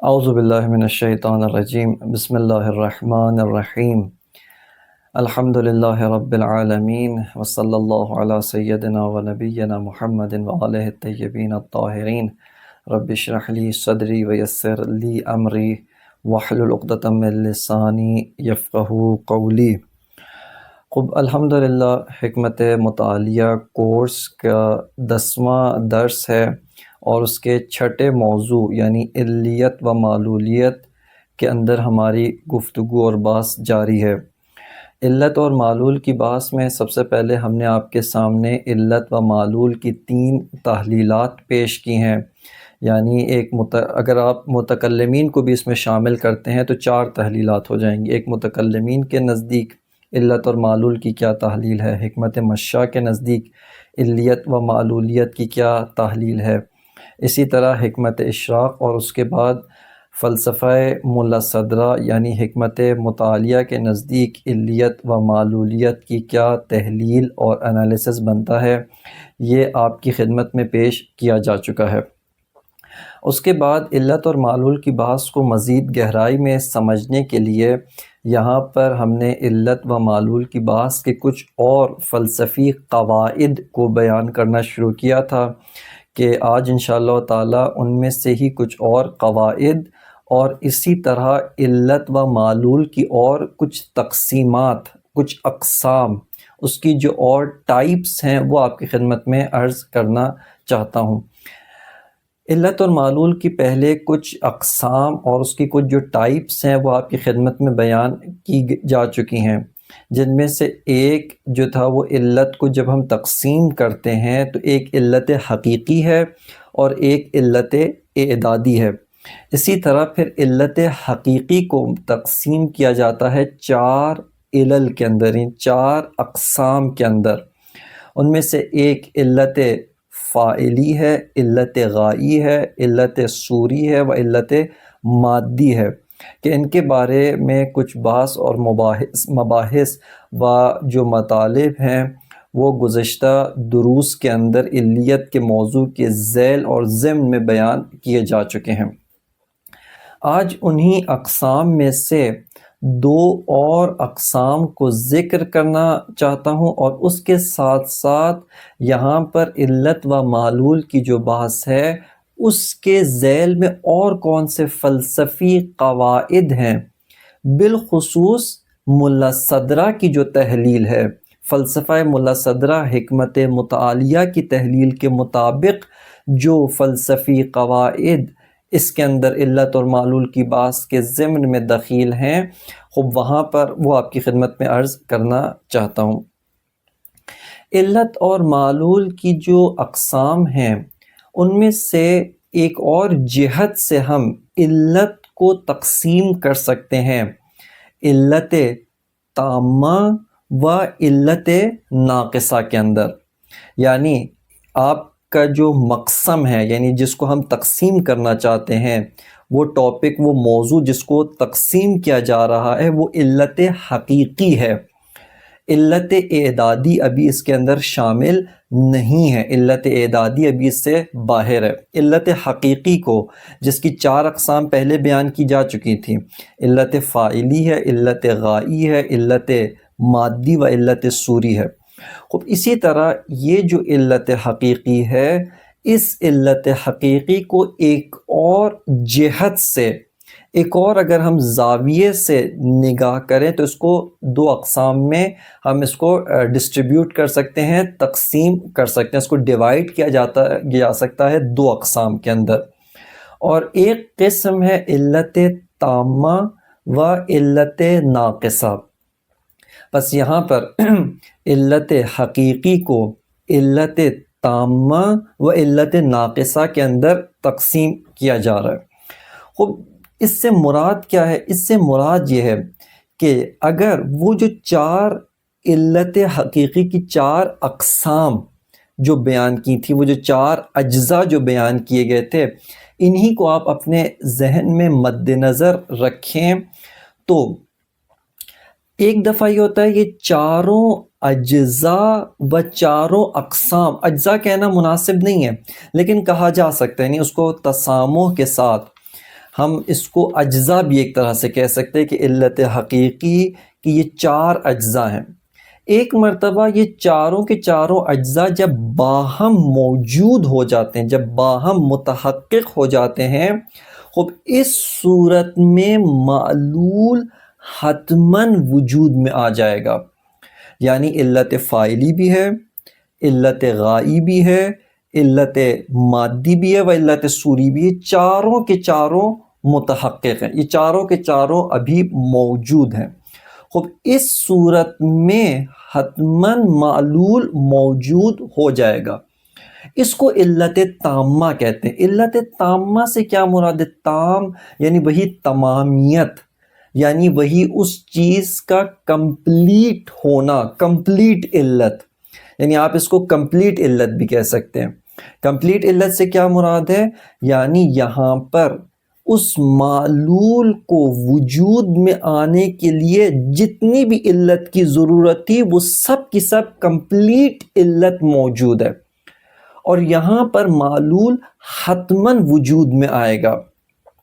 اعوذ باللہ من الشیطان الرجیم بسم اللہ الرحمن الرحیم الحمد للہ رب العالمین وصلی اللہ علی سیدنا و نبینا محمد وآلہ الطیبین الطاہرین رب اشرح لی صدری ویسر لی امری واحلل عقدۃ من لسانی یفقہوا قولی۔ خب الحمدللہ حکمت مطالعہ کورس کا 10واں درس ہے اور اس کے چھٹے موضوع یعنی علیت و معلولیت کے اندر ہماری گفتگو اور بحث جاری ہے۔ علت اور معلول کی بحث میں سب سے پہلے ہم نے آپ کے سامنے علت و معلول کی 3 تحلیلات پیش کی ہیں، یعنی اگر آپ متکلمین کو بھی اس میں شامل کرتے ہیں تو 4 تحلیلات ہو جائیں گی۔ ایک متکلمین کے نزدیک علت اور معلول کی کیا تحلیل ہے، حکمت مشاء کے نزدیک علیت و معلولیت کی کیا تحلیل ہے، اسی طرح حکمت اشراق اور اس کے بعد فلسفہ ملا صدرہ یعنی حکمت مطالعہ کے نزدیک علیت و معلولیت کی کیا تحلیل اور انالیسس بنتا ہے، یہ آپ کی خدمت میں پیش کیا جا چکا ہے۔ اس کے بعد علت اور معلول کی بحث کو مزید گہرائی میں سمجھنے کے لیے یہاں پر ہم نے علت و معلول کی بحث کے کچھ اور فلسفی قواعد کو بیان کرنا شروع کیا تھا کہ آج انشاءاللہ تعالی ان میں سے ہی کچھ اور قواعد اور اسی طرح علت و معلول کی اور کچھ تقسیمات، کچھ اقسام، اس کی جو اور ٹائپس ہیں وہ آپ کی خدمت میں عرض کرنا چاہتا ہوں۔ علت اور معلول کی پہلے کچھ اقسام اور اس کی کچھ جو ٹائپس ہیں وہ آپ کی خدمت میں بیان کی جا چکی ہیں، جن میں سے ایک جو تھا وہ علت کو جب ہم تقسیم کرتے ہیں تو ایک علت حقیقی ہے اور ایک علت اعدادی ہے۔ اسی طرح پھر علت حقیقی کو تقسیم کیا جاتا ہے 4 علل کے اندر، یعنی 4 اقسام کے اندر۔ ان میں سے ایک علت فاعلی ہے، علت غائی ہے، علت صوری ہے و علت مادی ہے، کہ ان کے بارے میں کچھ بحث اور مباحث و جو مطالب ہیں وہ گزشتہ دروس کے اندر علیت کے موضوع کے ذیل اور ضمن میں بیان کیے جا چکے ہیں۔ آج انہی اقسام میں سے 2 اور اقسام کو ذکر کرنا چاہتا ہوں، اور اس کے ساتھ ساتھ یہاں پر علت و معلول کی جو بحث ہے اس کے ذیل میں اور کون سے فلسفی قواعد ہیں، بالخصوص ملا صدرہ کی جو تحلیل ہے، فلسفہ ملا صدرہ حکمت مطالعہ کی تحلیل کے مطابق جو فلسفی قواعد اس کے اندر علت اور معلول کی بحث کے ضمن میں دخیل ہیں، خب وہاں پر وہ آپ کی خدمت میں عرض کرنا چاہتا ہوں۔ علت اور معلول کی جو اقسام ہیں ان میں سے ایک اور جہت سے ہم علت کو تقسیم کر سکتے ہیں علت تامہ و علت ناقصہ کے اندر، یعنی آپ کا جو مقسم ہے، یعنی جس کو ہم تقسیم کرنا چاہتے ہیں، وہ ٹاپک، وہ موضوع جس کو تقسیم کیا جا رہا ہے وہ علت حقیقی ہے۔ علت اعدادی ابھی اس کے اندر شامل نہیں ہے، علت اعدادی ابھی اس سے باہر ہے۔ علت حقیقی کو جس کی 4 اقسام پہلے بیان کی جا چکی تھی، علت فاعلی ہے، علت غائی ہے، علت مادی و علت صوری ہے۔ خب اسی طرح یہ جو علت حقیقی ہے، اس علت حقیقی کو ایک اور جہت سے، ایک اور اگر ہم زاویے سے نگاہ کریں تو اس کو 2 اقسام میں ہم اس کو ڈسٹریبیوٹ کر سکتے ہیں، تقسیم کر سکتے ہیں، اس کو ڈیوائڈ کیا جا سکتا ہے 2 اقسام کے اندر، اور ایک قسم ہے علت تامہ و علت ناقصہ۔ بس یہاں پر علت حقیقی کو علت تامہ و علت ناقصہ کے اندر تقسیم کیا جا رہا ہے۔ خب اس سے مراد کیا ہے؟ اس سے مراد یہ ہے کہ اگر وہ جو 4 علت حقیقی کی 4 اقسام جو بیان کی تھی، وہ جو 4 اجزاء جو بیان کیے گئے تھے، انہی کو آپ اپنے ذہن میں مد نظر رکھیں تو ایک دفعہ یہ ہوتا ہے یہ 4 اجزاء و 4 اقسام، اجزاء کہنا مناسب نہیں ہے لیکن کہا جا سکتا ہے، یعنی اس کو تسامح کے ساتھ ہم اس کو اجزاء بھی ایک طرح سے کہہ سکتے ہیں کہ علت حقیقی کی یہ 4 اجزاء ہیں۔ ایک مرتبہ یہ چاروں کے چاروں اجزاء جب باہم موجود ہو جاتے ہیں، جب باہم متحقق ہو جاتے ہیں، خب اس صورت میں معلول حتماً وجود میں آ جائے گا۔ یعنی علت فاعلی بھی ہے، علت غائی بھی ہے، علت مادی بھی ہے و علت صوری بھی ہے، چاروں کے چاروں متحقق ہیں، یہ چاروں کے چاروں ابھی موجود ہیں۔ خب اس صورت میں حتماً معلول موجود ہو جائے گا۔ اس کو علت تامہ کہتے ہیں۔ علت تامہ سے کیا مراد ہے؟ تام یعنی وہی تمامیت، یعنی وہی اس چیز کا کمپلیٹ ہونا، کمپلیٹ علت، یعنی آپ اس کو کمپلیٹ علت بھی کہہ سکتے ہیں۔ کمپلیٹ علت سے کیا مراد ہے؟ یعنی یہاں پر اس معلول کو وجود میں آنے کے لیے جتنی بھی علت کی ضرورت تھی وہ سب کی سب کمپلیٹ علت موجود ہے، اور یہاں پر معلول حتماً وجود میں آئے گا۔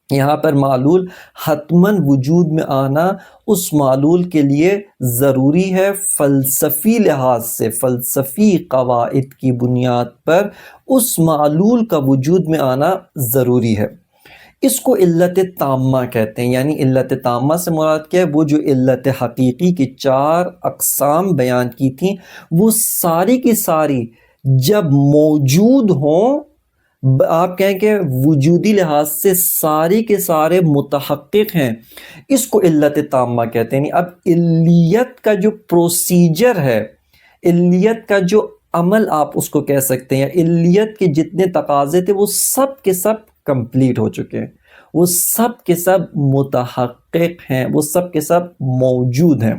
یہاں پر معلول حتماً وجود میں آنا اس معلول کے لیے ضروری ہے، فلسفی لحاظ سے، فلسفی قواعد کی بنیاد پر اس معلول کا وجود میں آنا ضروری ہے۔ اس کو علت تامہ کہتے ہیں۔ یعنی علت تامہ سے مراد کیا ہے؟ وہ جو علت حقیقی کی 4 اقسام بیان کی تھیں وہ ساری کی ساری جب موجود ہوں، آپ کہیں کہ وجودی لحاظ سے سارے کے سارے متحقق ہیں، اس کو علت تامہ کہتے ہیں۔ یعنی اب علیت کا جو پروسیجر ہے، علیت کا جو عمل آپ اس کو کہہ سکتے ہیں، علیت کے جتنے تقاضے تھے وہ سب کے سب کمپلیٹ ہو چکے ہیں، وہ سب کے سب متحقق ہیں، وہ سب کے سب موجود ہیں۔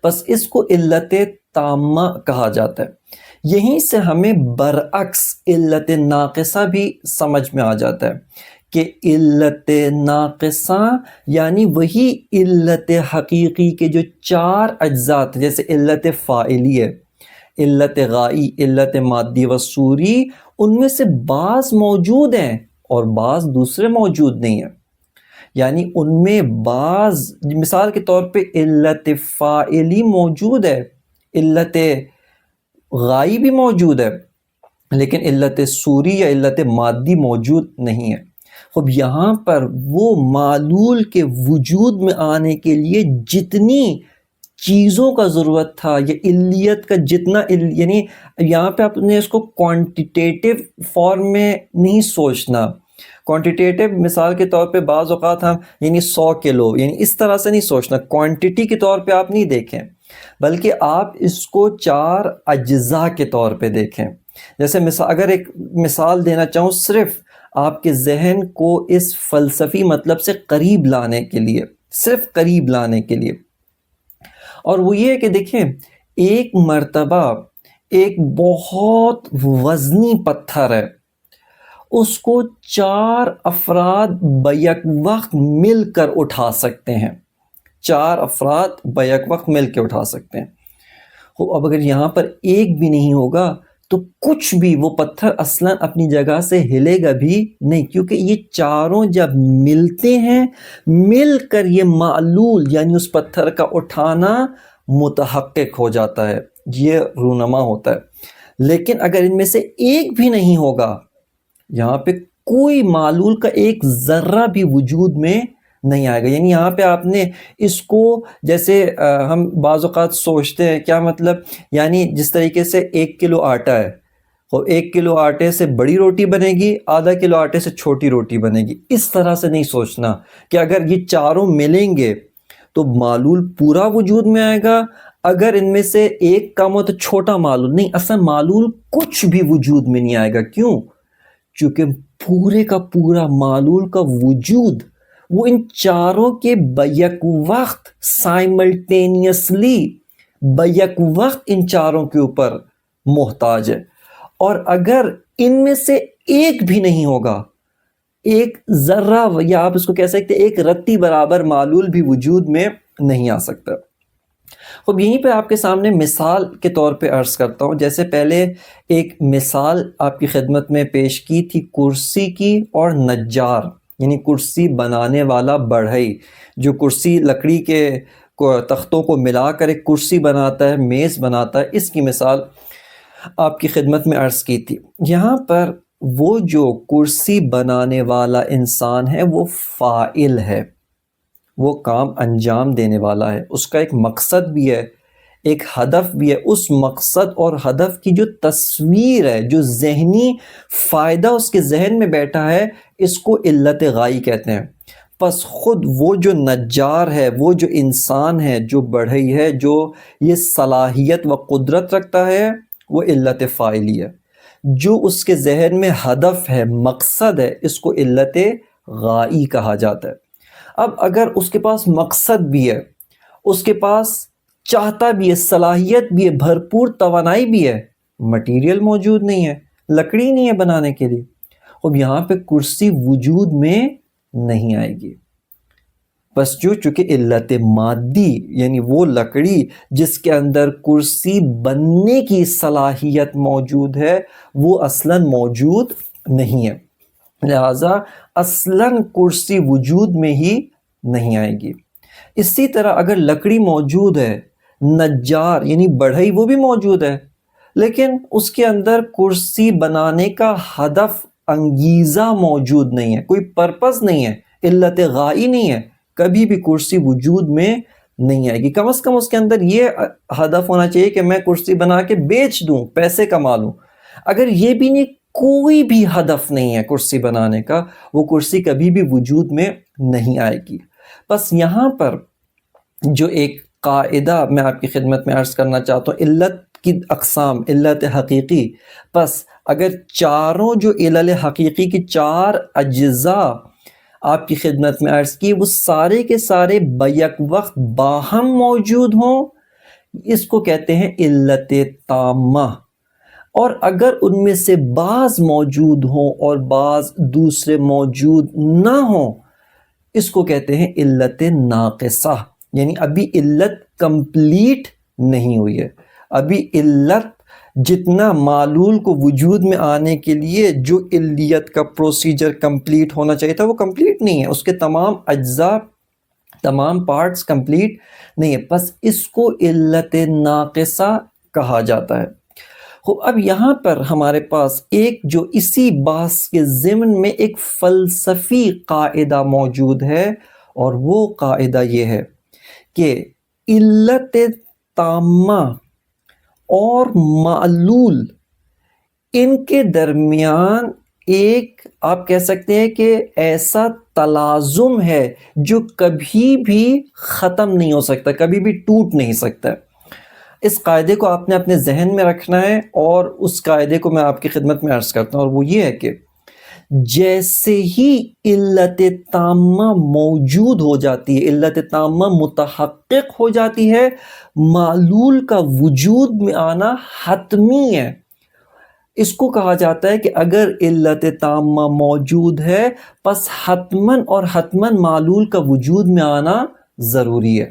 بس اس کو علت تامہ کہا جاتا ہے۔ یہیں سے ہمیں برعکس علت ناقصہ بھی سمجھ میں آ جاتا ہے کہ علت ناقصہ یعنی وہی علت حقیقی کے جو 4 اجزاء تھے، جیسے علت فاعلی ہے، علت غائی، علت مادی و صوری، ان میں سے بعض موجود ہیں اور بعض دوسرے موجود نہیں ہیں۔ یعنی ان میں بعض، مثال کے طور پہ علت فاعلی موجود ہے، علت غائی بھی موجود ہے، لیکن علت صوری یا علت مادی موجود نہیں ہے۔ خب یہاں پر وہ معلول کے وجود میں آنے کے لیے جتنی چیزوں کا ضرورت تھا، یا علیت کا جتنا، یعنی یہاں پہ آپ نے اس کو کوانٹیٹیو فارم میں نہیں سوچنا۔ کوانٹیٹیو مثال کے طور پہ بعض اوقات ہم یعنی 100 کلو، یعنی اس طرح سے نہیں سوچنا، کوانٹیٹی کے طور پہ آپ نہیں دیکھیں، بلکہ آپ اس کو 4 اجزاء کے طور پہ دیکھیں۔ جیسے اگر ایک مثال دینا چاہوں صرف آپ کے ذہن کو اس فلسفی مطلب سے قریب لانے کے لیے، صرف قریب لانے کے لیے، اور وہ یہ ہے کہ دیکھیں ایک مرتبہ ایک بہت وزنی پتھر ہے، اس کو 4 افراد بیک وقت مل کر اٹھا سکتے ہیں، 4 افراد بیک وقت مل کے اٹھا سکتے ہیں۔ اب اگر یہاں پر ایک بھی نہیں ہوگا تو کچھ بھی، وہ پتھر اصلاً اپنی جگہ سے ہلے گا بھی نہیں، کیونکہ یہ چاروں جب ملتے ہیں، مل کر یہ معلول یعنی اس پتھر کا اٹھانا متحقق ہو جاتا ہے، یہ رونما ہوتا ہے۔ لیکن اگر ان میں سے ایک بھی نہیں ہوگا، یہاں پہ کوئی معلول کا ایک ذرہ بھی وجود میں نہیں آئے گا۔ یعنی یہاں پہ آپ نے اس کو، جیسے ہم بعض اوقات سوچتے ہیں، کیا مطلب، یعنی جس طریقے سے 1 کلو آٹا ہے، اور 1 کلو آٹے سے بڑی روٹی بنے گی، آدھا کلو آٹے سے چھوٹی روٹی بنے گی، اس طرح سے نہیں سوچنا کہ اگر یہ چاروں ملیں گے تو معلول پورا وجود میں آئے گا، اگر ان میں سے ایک کم ہو تو چھوٹا معلول نہیں، اصلا معلول کچھ بھی وجود میں نہیں آئے گا۔ کیوں؟ چونکہ پورے کا پورا معلول کا وجود وہ ان چاروں کے بیک وقت، سائملٹینیسلی بیک وقت ان چاروں کے اوپر محتاج ہے، اور اگر ان میں سے ایک بھی نہیں ہوگا، ایک ذرہ، یا آپ اس کو کہہ سکتے ایک رتی برابر معلول بھی وجود میں نہیں آ سکتا۔ اب یہیں پہ آپ کے سامنے مثال کے طور پہ عرض کرتا ہوں۔ جیسے پہلے ایک مثال آپ کی خدمت میں پیش کی تھی کرسی کی اور نجار، یعنی کرسی بنانے والا بڑھئی، جو کرسی لکڑی کے تختوں کو ملا کر ایک کرسی بناتا ہے، میز بناتا ہے، اس کی مثال آپ کی خدمت میں عرض کی تھی۔ یہاں پر وہ جو کرسی بنانے والا انسان ہے وہ فاعل ہے، وہ کام انجام دینے والا ہے، اس کا ایک مقصد بھی ہے، ایک ہدف بھی ہے۔ اس مقصد اور ہدف کی جو تصویر ہے، جو ذہنی فائدہ اس کے ذہن میں بیٹھا ہے، اس کو علت غائی کہتے ہیں۔ پس خود وہ جو نجار ہے، وہ جو انسان ہے، جو بڑھئی ہے، جو یہ صلاحیت و قدرت رکھتا ہے، وہ علت فاعلی ہے۔ جو اس کے ذہن میں ہدف ہے، مقصد ہے، اس کو علت غائی کہا جاتا ہے۔ اب اگر اس کے پاس مقصد بھی ہے، اس کے پاس چاہتا بھی ہے، صلاحیت بھی ہے، بھرپور توانائی بھی ہے، مٹیریل موجود نہیں ہے، لکڑی نہیں ہے بنانے کے لیے، اب یہاں پہ کرسی وجود میں نہیں آئے گی۔ بس چونکہ علت مادی یعنی وہ لکڑی جس کے اندر کرسی بننے کی صلاحیت موجود ہے، وہ اصلاً موجود نہیں ہے، لہذا اصلاً کرسی وجود میں ہی نہیں آئے گی۔ اسی طرح اگر لکڑی موجود ہے، نجار یعنی بڑھئی وہ بھی موجود ہے، لیکن اس کے اندر کرسی بنانے کا ہدف انگیزہ موجود نہیں ہے، کوئی پرپس نہیں ہے، علت غائی نہیں ہے، کبھی بھی کرسی وجود میں نہیں آئے گی۔ کم از کم اس کے اندر یہ ہدف ہونا چاہیے کہ میں کرسی بنا کے بیچ دوں، پیسے کما لوں۔ اگر یہ بھی نہیں، کوئی بھی ہدف نہیں ہے کرسی بنانے کا، وہ کرسی کبھی بھی وجود میں نہیں آئے گی۔ بس یہاں پر جو ایک قاعدہ میں آپ کی خدمت میں عرض کرنا چاہتا ہوں، علت کی اقسام، علت حقیقی، پس اگر چاروں جو علل حقیقی کی چار اجزاء آپ کی خدمت میں عرض کی، وہ سارے کے سارے بیک وقت باہم موجود ہوں، اس کو کہتے ہیں علت تامہ۔ اور اگر ان میں سے بعض موجود ہوں اور بعض دوسرے موجود نہ ہوں، اس کو کہتے ہیں علت ناقصہ، یعنی ابھی علت کمپلیٹ نہیں ہوئی ہے، ابھی علت جتنا معلول کو وجود میں آنے کے لیے جو علیت کا پروسیجر کمپلیٹ ہونا چاہیے تھا وہ کمپلیٹ نہیں ہے، اس کے تمام اجزاء، تمام پارٹس کمپلیٹ نہیں ہے، بس اس کو علت ناقصہ کہا جاتا ہے۔ اب یہاں پر ہمارے پاس ایک جو اسی بحث کے ضمن میں ایک فلسفی قاعدہ موجود ہے، اور وہ قاعدہ یہ ہے کہ علت تامہ اور معلول، ان کے درمیان ایک آپ کہہ سکتے ہیں کہ ایسا تلازم ہے جو کبھی بھی ختم نہیں ہو سکتا، کبھی بھی ٹوٹ نہیں سکتا۔ اس قاعدے کو آپ نے اپنے ذہن میں رکھنا ہے، اور اس قاعدے کو میں آپ کی خدمت میں عرض کرتا ہوں، اور وہ یہ ہے کہ جیسے ہی علت تامہ موجود ہو جاتی ہے، علت تامہ متحقق ہو جاتی ہے، معلول کا وجود میں آنا حتمی ہے۔ اس کو کہا جاتا ہے کہ اگر علت تامہ موجود ہے، پس حتماً اور حتماً معلول کا وجود میں آنا ضروری ہے،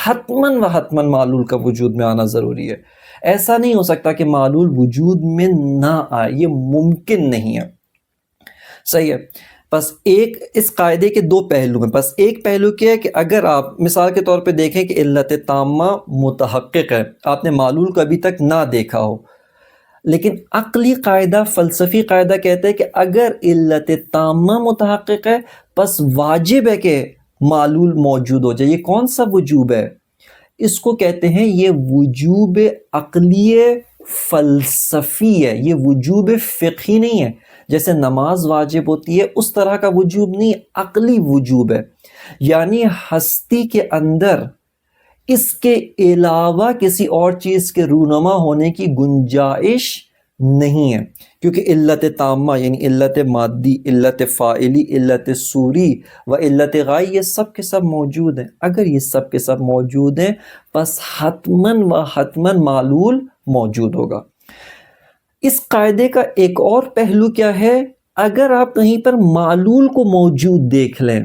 حتماً و حتماً معلول کا وجود میں آنا ضروری ہے۔ ایسا نہیں ہو سکتا کہ معلول وجود میں نہ آئے، یہ ممکن نہیں ہے۔ صحیح ہے۔ بس ایک اس قاعدے کے دو پہلو ہیں۔ بس ایک پہلو کیا ہے کہ اگر آپ مثال کے طور پہ دیکھیں کہ علت تامہ متحقق ہے، آپ نے معلول کو ابھی تک نہ دیکھا ہو، لیکن عقلی قاعدہ، فلسفی قاعدہ کہتا ہے کہ اگر علت تامہ متحقق ہے، پس واجب ہے کہ معلول موجود ہو جائے۔ یہ کون سا وجوب ہے؟ اس کو کہتے ہیں یہ وجوب عقلی فلسفی ہے، یہ وجوب فقہی نہیں ہے۔ جیسے نماز واجب ہوتی ہے اس طرح کا وجوب نہیں، عقلی وجوب ہے، یعنی ہستی کے اندر اس کے علاوہ کسی اور چیز کے رونما ہونے کی گنجائش نہیں ہے، کیونکہ علت تامہ یعنی علت مادی، علت فاعلی، علت صوری و علت غائی، یہ سب کے سب موجود ہیں۔ اگر یہ سب کے سب موجود ہیں، پس حتماً و حتماً معلول موجود ہوگا۔ اس قاعدے کا ایک اور پہلو کیا ہے؟ اگر آپ کہیں پر معلول کو موجود دیکھ لیں،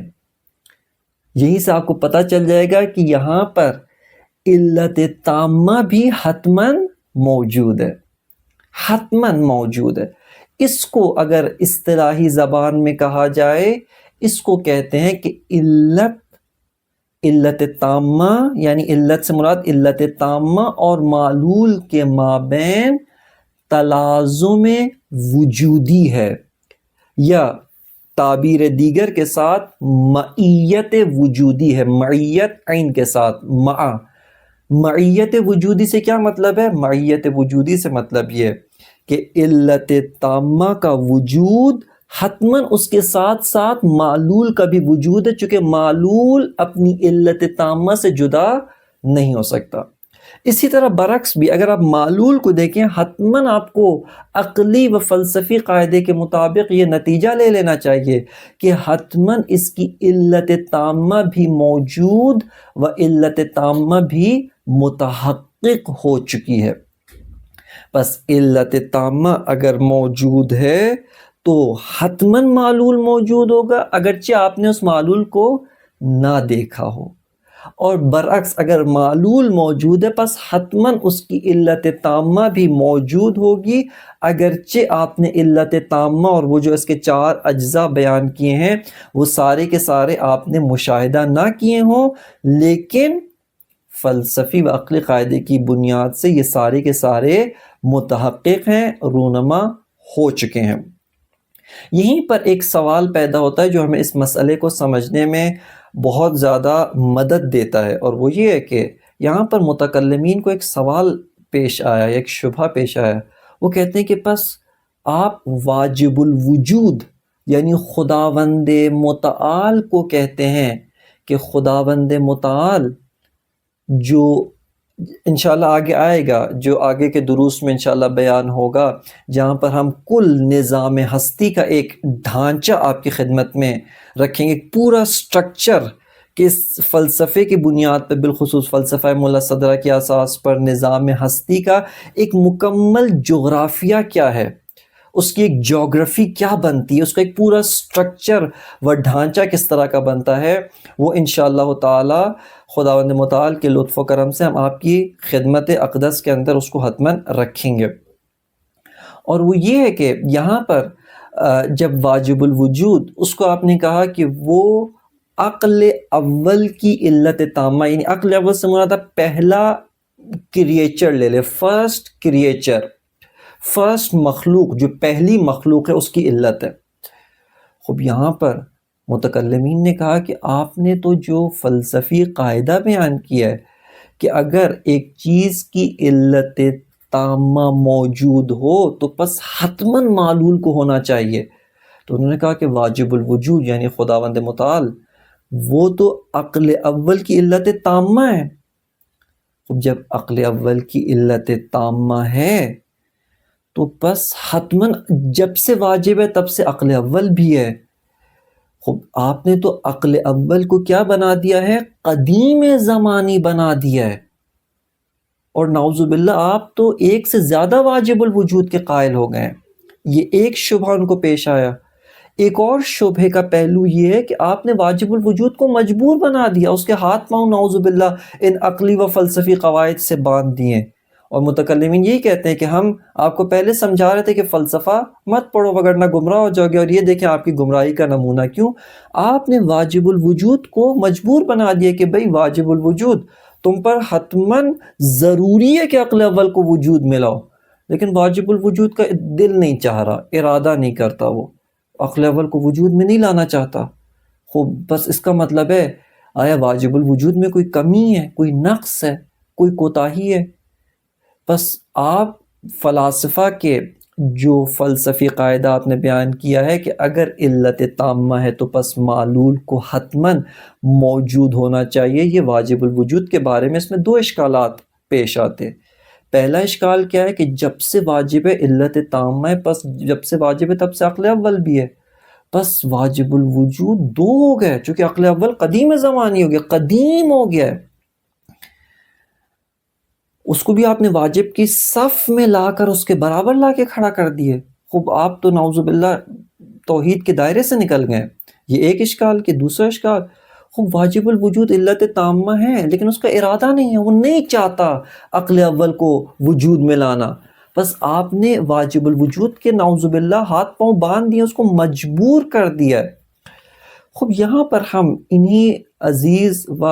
یہیں سے آپ کو پتہ چل جائے گا کہ یہاں پر علت تامہ بھی حتماً موجود ہے، حتماً موجود ہے۔ اس کو اگر اصطلاحی زبان میں کہا جائے اس کو کہتے ہیں کہ علت تامہ، یعنی علت سے مراد علت تامہ اور معلول کے مابین تلازم وجودی ہے، یا تعبیر دیگر کے ساتھ معیت وجودی ہے، معیت عین کے ساتھ معیت وجودی سے کیا مطلب ہے؟ معیت وجودی سے مطلب یہ کہ علت تامہ کا وجود حتماً اس کے ساتھ ساتھ معلول کا بھی وجود ہے، چونکہ معلول اپنی علت تامہ سے جدا نہیں ہو سکتا۔ اسی طرح برعکس بھی اگر آپ معلول کو دیکھیں، حتماً آپ کو عقلی و فلسفی قاعدے کے مطابق یہ نتیجہ لے لینا چاہیے کہ حتماً اس کی علت تامہ بھی موجود و علت تامہ بھی متحقق ہو چکی ہے۔ بس علت تامہ اگر موجود ہے تو حتماً معلول موجود ہوگا، اگرچہ آپ نے اس معلول کو نہ دیکھا ہو، اور برعکس اگر معلول موجود ہے پس حتماً اس کی علت تامہ بھی موجود ہوگی، اگرچہ آپ نے علت تامہ اور وہ جو اس کے 4 اجزاء بیان کیے ہیں وہ سارے کے سارے آپ نے مشاہدہ نہ کیے ہوں، لیکن فلسفی و عقلی قاعدے کی بنیاد سے یہ سارے کے سارے متحقق ہیں، رونما ہو چکے ہیں۔ یہیں پر ایک سوال پیدا ہوتا ہے جو ہمیں اس مسئلے کو سمجھنے میں بہت زیادہ مدد دیتا ہے، اور وہ یہ ہے کہ یہاں پر متکلمین کو ایک سوال پیش آیا، ایک شبہ پیش آیا۔ وہ کہتے ہیں کہ پس آپ واجب الوجود یعنی خداوند متعال کو کہتے ہیں کہ خداوند متعال جو انشاءاللہ آگے آئے گا، جو آگے کے دروس میں انشاءاللہ بیان ہوگا، جہاں پر ہم کل نظام ہستی کا ایک ڈھانچہ آپ کی خدمت میں رکھیں گے، پورا سٹرکچر کہ اس فلسفے کی بنیاد پہ، بالخصوص فلسفہ ملا صدرہ کی اساس پر نظام ہستی کا ایک مکمل جغرافیہ کیا ہے، اس کی ایک جغرافی کیا بنتی ہے، اس کا ایک پورا سٹرکچر و ڈھانچہ کس طرح کا بنتا ہے، وہ انشاءاللہ تعالی خداوند متعال کے لطف و کرم سے ہم آپ کی خدمت اقدس کے اندر اس کو حتماً رکھیں گے۔ اور وہ یہ ہے کہ یہاں پر جب واجب الوجود اس کو آپ نے کہا کہ وہ عقل اول کی علت تامہ، یعنی عقل اول سے مراد پہلا کریچر لے لے، فرسٹ کریچر، فرسٹ مخلوق، جو پہلی مخلوق ہے اس کی علت ہے۔ خب یہاں پر متکلمین نے کہا کہ آپ نے تو جو فلسفی قاعدہ بیان کیا ہے کہ اگر ایک چیز کی علت تامہ موجود ہو تو پس حتماً معلول کو ہونا چاہیے، تو انہوں نے کہا کہ واجب الوجود یعنی خداوند متعال وہ تو عقل اول کی علت تامہ ہے۔ خب جب عقل اول کی علت تامہ ہے تو پس حتماً جب سے واجب ہے تب سے عقل اول بھی ہے۔ خب آپ نے تو عقل اول کو کیا بنا دیا ہے؟ قدیم زمانی بنا دیا ہے، اور نعوذ باللہ آپ تو ایک سے زیادہ واجب الوجود کے قائل ہو گئے ہیں۔ یہ ایک شبہ ان کو پیش آیا۔ ایک اور شبہ کا پہلو یہ ہے کہ آپ نے واجب الوجود کو مجبور بنا دیا، اس کے ہاتھ پاؤں نعوذ باللہ ان عقلی و فلسفی قواعد سے باندھ دیے، اور متکلمین یہی کہتے ہیں کہ ہم آپ کو پہلے سمجھا رہے تھے کہ فلسفہ مت پڑھو وگرنہ گمراہ ہو جاؤ گے، اور یہ دیکھیں آپ کی گمراہی کا نمونہ کیوں؟ آپ نے واجب الوجود کو مجبور بنا دیا کہ بھئی واجب الوجود تم پر حتماً ضروری ہے کہ عقل اول کو وجود ملاؤ، لیکن واجب الوجود کا دل نہیں چاہ رہا، ارادہ نہیں کرتا، وہ عقل اول کو وجود میں نہیں لانا چاہتا۔ خوب بس اس کا مطلب ہے آیا واجب الوجود میں کوئی کمی ہے، کوئی نقص ہے، کوئی کوتاہی ہے؟ بس آپ فلاسفہ کے جو فلسفی قاعدہ آپ نے بیان کیا ہے کہ اگر علت تامہ ہے تو پس معلول کو حتماً موجود ہونا چاہیے، یہ واجب الوجود کے بارے میں اس میں 2 اشکالات پیش آتے ہیں۔ پہلا اشکال کیا ہے کہ جب سے واجب ہے علت تامہ ہے، پس جب سے واجب ہے تب سے عقل اول بھی ہے، پس واجب الوجود 2 ہو گئے، چونکہ عقل اول قدیم زمانی ہو گیا، قدیم ہو گیا ہے، اس کو بھی آپ نے واجب کی صف میں لا کر اس کے برابر لا کے کھڑا کر دیے۔ خوب آپ تو نعوذ باللہ توحید کے دائرے سے نکل گئے۔ یہ ایک اشکال۔ کہ دوسرا اشکال، خوب واجب الوجود علت تامہ ہے لیکن اس کا ارادہ نہیں ہے، وہ نہیں چاہتا عقل اول کو وجود میں لانا، بس آپ نے واجب الوجود کے نعوذ باللہ ہاتھ پاؤں باندھ دیے، اس کو مجبور کر دیا ہے۔ خوب یہاں پر ہم انہی عزیز و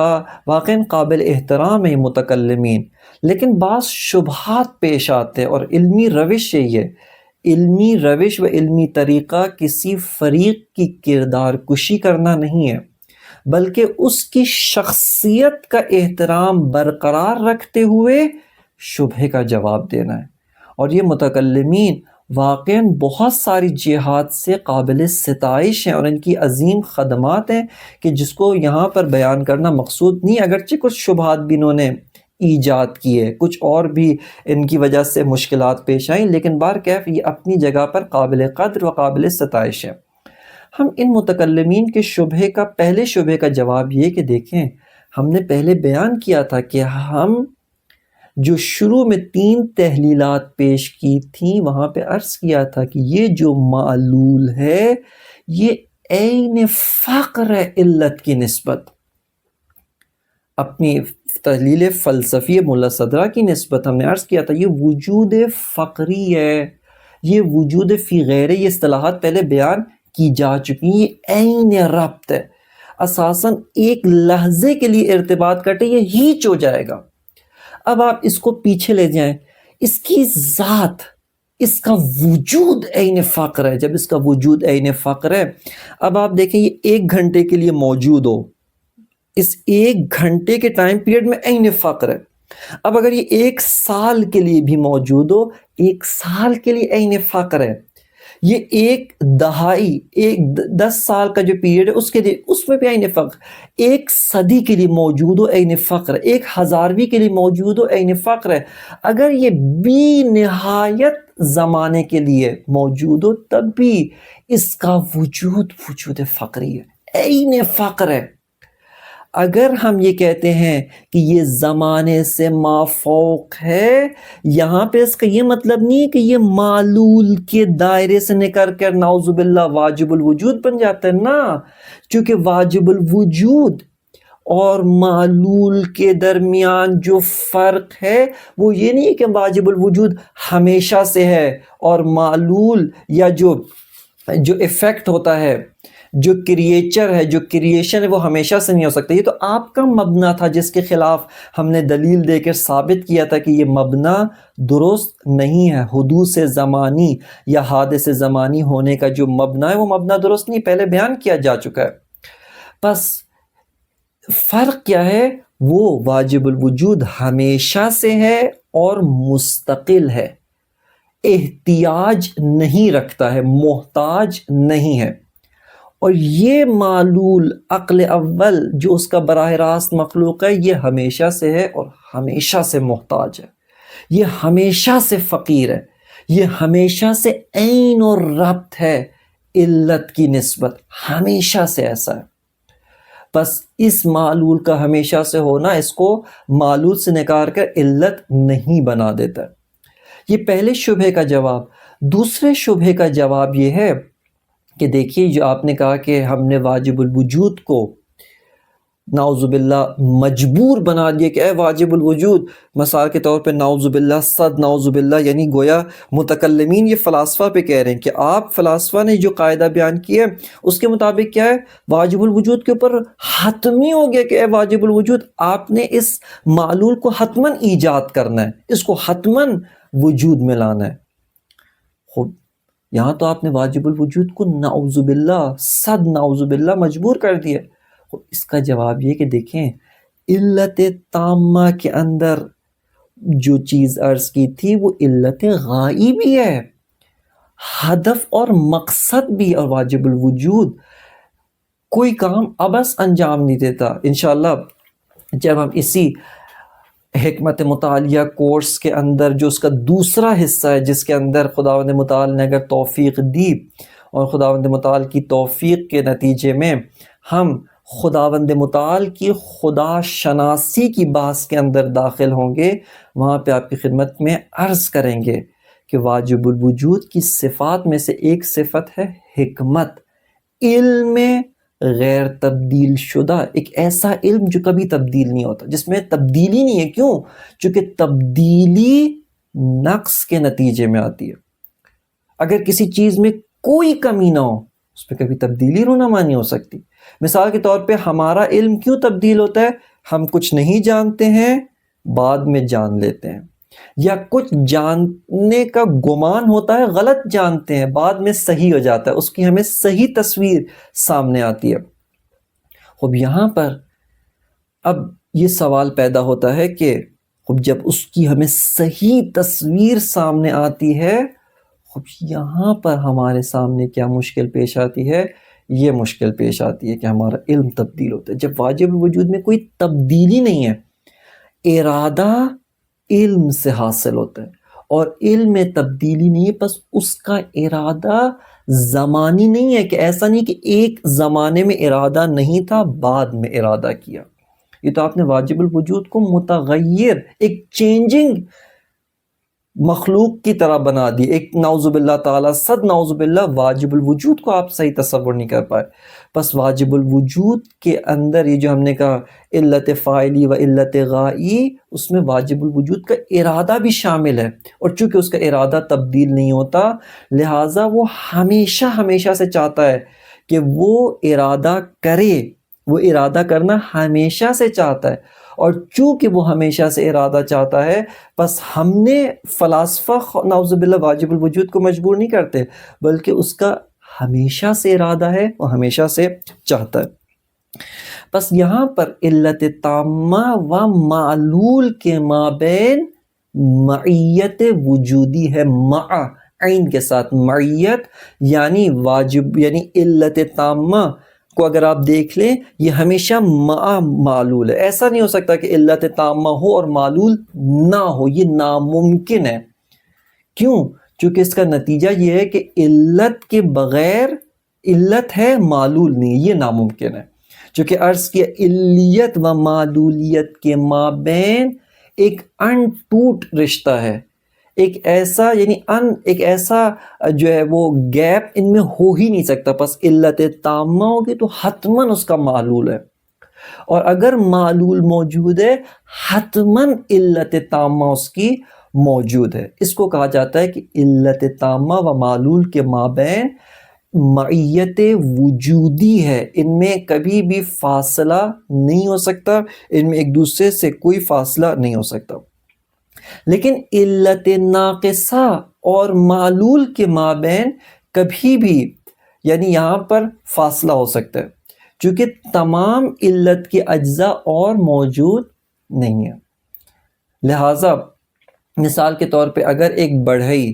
واقعاً قابل احترام ہیں متکلمین، لیکن بعض شبہات پیش آتے ہیں، اور علمی روش یہی ہے، علمی روش و علمی طریقہ کسی فریق کی کردار کشی کرنا نہیں ہے، بلکہ اس کی شخصیت کا احترام برقرار رکھتے ہوئے شبہے کا جواب دینا ہے۔ اور یہ متکلمین واقعاً بہت ساری جہات سے قابل ستائش ہیں، اور ان کی عظیم خدمات ہیں کہ جس کو یہاں پر بیان کرنا مقصود نہیں، اگرچہ کچھ شبہات بھی انہوں نے ایجاد کیے، کچھ اور بھی ان کی وجہ سے مشکلات پیش آئیں، لیکن بہرکیف یہ اپنی جگہ پر قابل قدر و قابل ستائش ہے۔ ہم ان متکلمین کے شبہے کا، پہلے شبہے کا جواب یہ کہ دیکھیں، ہم نے پہلے بیان کیا تھا کہ ہم جو شروع میں 3 تحلیلات پیش کی تھیں، وہاں پہ عرض کیا تھا کہ یہ جو معلول ہے یہ عین فقر ہے علت کی نسبت۔ اپنی تحلیل فلسفی ملا صدرہ کی نسبت ہم نے عرض کیا تھا یہ وجود فقری ہے، یہ وجود فی غیر، یہ اصطلاحات پہلے بیان کی جا چکی ہیں، یہ عین ربط ہے، اساساً ایک لحظے کے لیے ارتباط کٹے یہ ہیچ ہو جائے گا۔ اب آپ اس کو پیچھے لے جائیں، اس کی ذات، اس کا وجود عین فقر ہے۔ جب اس کا وجود عین فقر ہے، اب آپ دیکھیں یہ 1 گھنٹے کے لیے موجود ہو، اس 1 گھنٹے کے ٹائم پیریڈ میں عین فقر ہے۔ اب اگر یہ 1 سال کے لیے بھی موجود ہو، 1 سال کے لیے عین فقر ہے۔ یہ 1 دہائی، 10 سال کا جو پیریڈ ہے اس کے لیے، اس میں بھی عین فقر، 1 صدی کے لیے موجود ہو عین فقر ہے، 1 ہزاروی کے لیے موجود ہو عین فقر ہے۔ اگر یہ بی نہایت زمانے کے لیے موجود ہو تب بھی اس کا وجود فقری ہے، عین فقر ہے۔ اگر ہم یہ کہتے ہیں کہ یہ زمانے سے مافوق ہے، یہاں پہ اس کا یہ مطلب نہیں ہے کہ یہ معلول کے دائرے سے نکل کر نعوذ باللہ واجب الوجود بن جاتا ہے، نا، چونکہ واجب الوجود اور معلول کے درمیان جو فرق ہے وہ یہ نہیں ہے کہ واجب الوجود ہمیشہ سے ہے اور معلول یا جو ایفیکٹ ہوتا ہے، جو کریچر ہے، جو کریشن ہے وہ ہمیشہ سے نہیں ہو سکتا۔ یہ تو آپ کا مبنا تھا جس کے خلاف ہم نے دلیل دے کر ثابت کیا تھا کہ یہ مبنا درست نہیں ہے، حدوث زمانی یا حادث زمانی ہونے کا جو مبنا ہے وہ مبنا درست نہیں، پہلے بیان کیا جا چکا ہے۔ بس فرق کیا ہے؟ وہ واجب الوجود ہمیشہ سے ہے اور مستقل ہے، احتیاج نہیں رکھتا ہے، محتاج نہیں ہے۔ اور یہ معلول عقل اول جو اس کا براہ راست مخلوق ہے، یہ ہمیشہ سے ہے اور ہمیشہ سے محتاج ہے، یہ ہمیشہ سے فقیر ہے، یہ ہمیشہ سے عین اور ربط ہے علت کی نسبت، ہمیشہ سے ایسا ہے۔ بس اس معلول کا ہمیشہ سے ہونا اس کو معلول سے نکال کر علت نہیں بنا دیتا۔ یہ پہلے شبہے کا جواب۔ دوسرے شبہے کا جواب یہ ہے کہ دیکھیے جو آپ نے کہا کہ ہم نے واجب الوجود کو نعوذ باللہ مجبور بنا دیا کہ اے واجب الوجود، مثال کے طور پہ نعوذ باللہ، صد نعوذ باللہ، یعنی گویا متکلمین یہ فلاسفہ پہ کہہ رہے ہیں کہ آپ فلاسفہ نے جو قاعدہ بیان کیا ہے اس کے مطابق کیا ہے، واجب الوجود کے اوپر حتمی ہو گیا کہ اے واجب الوجود آپ نے اس معلول کو حتماً ایجاد کرنا ہے، اس کو حتماً وجود میں لانا ہے۔ خود یہاں تو آپ نے واجب الوجود کو نعوذ باللہ، صد نعوذ باللہ مجبور کر دیا۔ اس کا جواب یہ کہ دیکھیں علت تامہ کے اندر جو چیز عرض کی تھی وہ علت غائبی ہے، ہدف اور مقصد بھی، اور واجب الوجود کوئی کام عبث انجام نہیں دیتا۔ انشاءاللہ جب ہم اسی حکمت مطالعہ کورس کے اندر جو اس کا دوسرا حصہ ہے جس کے اندر خداوند متعال نے اگر توفیق دی اور خداوند متعال کی توفیق کے نتیجے میں ہم خداوند متعال کی خدا شناسی کی بحث کے اندر داخل ہوں گے، وہاں پہ آپ کی خدمت میں عرض کریں گے کہ واجب الوجود کی صفات میں سے ایک صفت ہے حکمت، علم غیر تبدیل شدہ، ایک ایسا علم جو کبھی تبدیل نہیں ہوتا، جس میں تبدیلی نہیں ہے۔ کیوں؟ چونکہ تبدیلی نقص کے نتیجے میں آتی ہے۔ اگر کسی چیز میں کوئی کمی نہ ہو اس پہ کبھی تبدیلی رونما نہیں ہو سکتی۔ مثال کے طور پہ ہمارا علم کیوں تبدیل ہوتا ہے؟ ہم کچھ نہیں جانتے ہیں، بعد میں جان لیتے ہیں، یا کچھ جاننے کا گمان ہوتا ہے، غلط جانتے ہیں، بعد میں صحیح ہو جاتا ہے، اس کی ہمیں صحیح تصویر سامنے آتی ہے۔ اب یہاں پر اب یہ سوال پیدا ہوتا ہے کہ اب جب اس کی ہمیں صحیح تصویر سامنے آتی ہے، اب یہاں پر ہمارے سامنے کیا مشکل پیش آتی ہے؟ یہ مشکل پیش آتی ہے کہ ہمارا علم تبدیل ہوتا ہے۔ جب واجب الوجود میں کوئی تبدیلی نہیں ہے، ارادہ علم سے حاصل ہوتا ہے، اور علم میں تبدیلی نہیں ہے، بس اس کا ارادہ زمانی نہیں ہے، کہ ایسا نہیں کہ ایک زمانے میں ارادہ نہیں تھا بعد میں ارادہ کیا۔ یہ تو آپ نے واجب الوجود کو متغیر، ایک چینجنگ مخلوق کی طرح بنا دی، ایک نعوذ باللہ تعالیٰ صد نعوذ باللہ واجب الوجود کو آپ صحیح تصور نہیں کر پائے۔ بس واجب الوجود کے اندر یہ جو ہم نے کہا علت فاعلی و علت غائی، اس میں واجب الوجود کا ارادہ بھی شامل ہے، اور چونکہ اس کا ارادہ تبدیل نہیں ہوتا، لہٰذا وہ ہمیشہ ہمیشہ سے چاہتا ہے کہ وہ ارادہ کرے، وہ ارادہ کرنا ہمیشہ سے چاہتا ہے، اور چونکہ وہ ہمیشہ سے ارادہ چاہتا ہے، بس ہم نے فلاسفہ نعوذ باللہ واجب الوجود کو مجبور نہیں کرتے، بلکہ اس کا ہمیشہ سے ارادہ ہے، وہ ہمیشہ سے چاہتا ہے۔ بس یہاں پر علت تامہ و معلول کے مابین معیت وجودی ہے، مع عین کے ساتھ معیت، یعنی واجب، یعنی علت تامہ کو اگر آپ دیکھ لیں، یہ ہمیشہ مع معلول ہے۔ ایسا نہیں ہو سکتا کہ علت تامہ ہو اور معلول نہ ہو، یہ ناممکن ہے۔ کیوں؟ چونکہ اس کا نتیجہ یہ ہے کہ علت کے بغیر علت ہے، معلول نہیں، یہ ناممکن ہے۔ چونکہ عرض کیا علیت و معلولیت کے مابین ایک انٹوٹ رشتہ ہے، ایک ایسا جو ہے وہ گیپ ان میں ہو ہی نہیں سکتا۔ پس علت تامہ ہوگی تو حتماً اس کا معلول ہے، اور اگر معلول موجود ہے حتماً علت تامہ اس کی موجود ہے۔ اس کو کہا جاتا ہے کہ علت تامہ و معلول کے مابین معیت وجودی ہے، ان میں کبھی بھی فاصلہ نہیں ہو سکتا، ان میں ایک دوسرے سے کوئی فاصلہ نہیں ہو سکتا۔ لیکن علت ناقصہ اور معلول کے مابین کبھی بھی، یعنی یہاں پر فاصلہ ہو سکتا ہے، چونکہ تمام علت کے اجزاء اور موجود نہیں ہیں۔ لہٰذا مثال کے طور پہ اگر ایک بڑھئی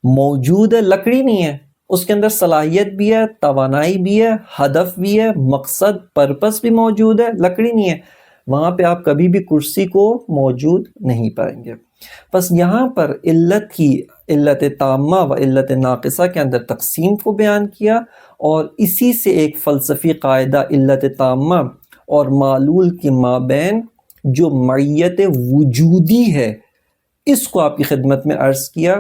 موجود ہے، لکڑی نہیں ہے، اس کے اندر صلاحیت بھی ہے، توانائی بھی ہے، ہدف بھی ہے، مقصد پرپس بھی موجود ہے، لکڑی نہیں ہے، وہاں پہ آپ کبھی بھی کرسی کو موجود نہیں پائیں گے۔ بس یہاں پر علت کی علت تامہ و علت ناقصہ کے اندر تقسیم کو بیان کیا، اور اسی سے ایک فلسفی قاعدہ علت تامہ اور معلول کے مابین جو معیت وجودی ہے، اس کو آپ کی خدمت میں عرض کیا۔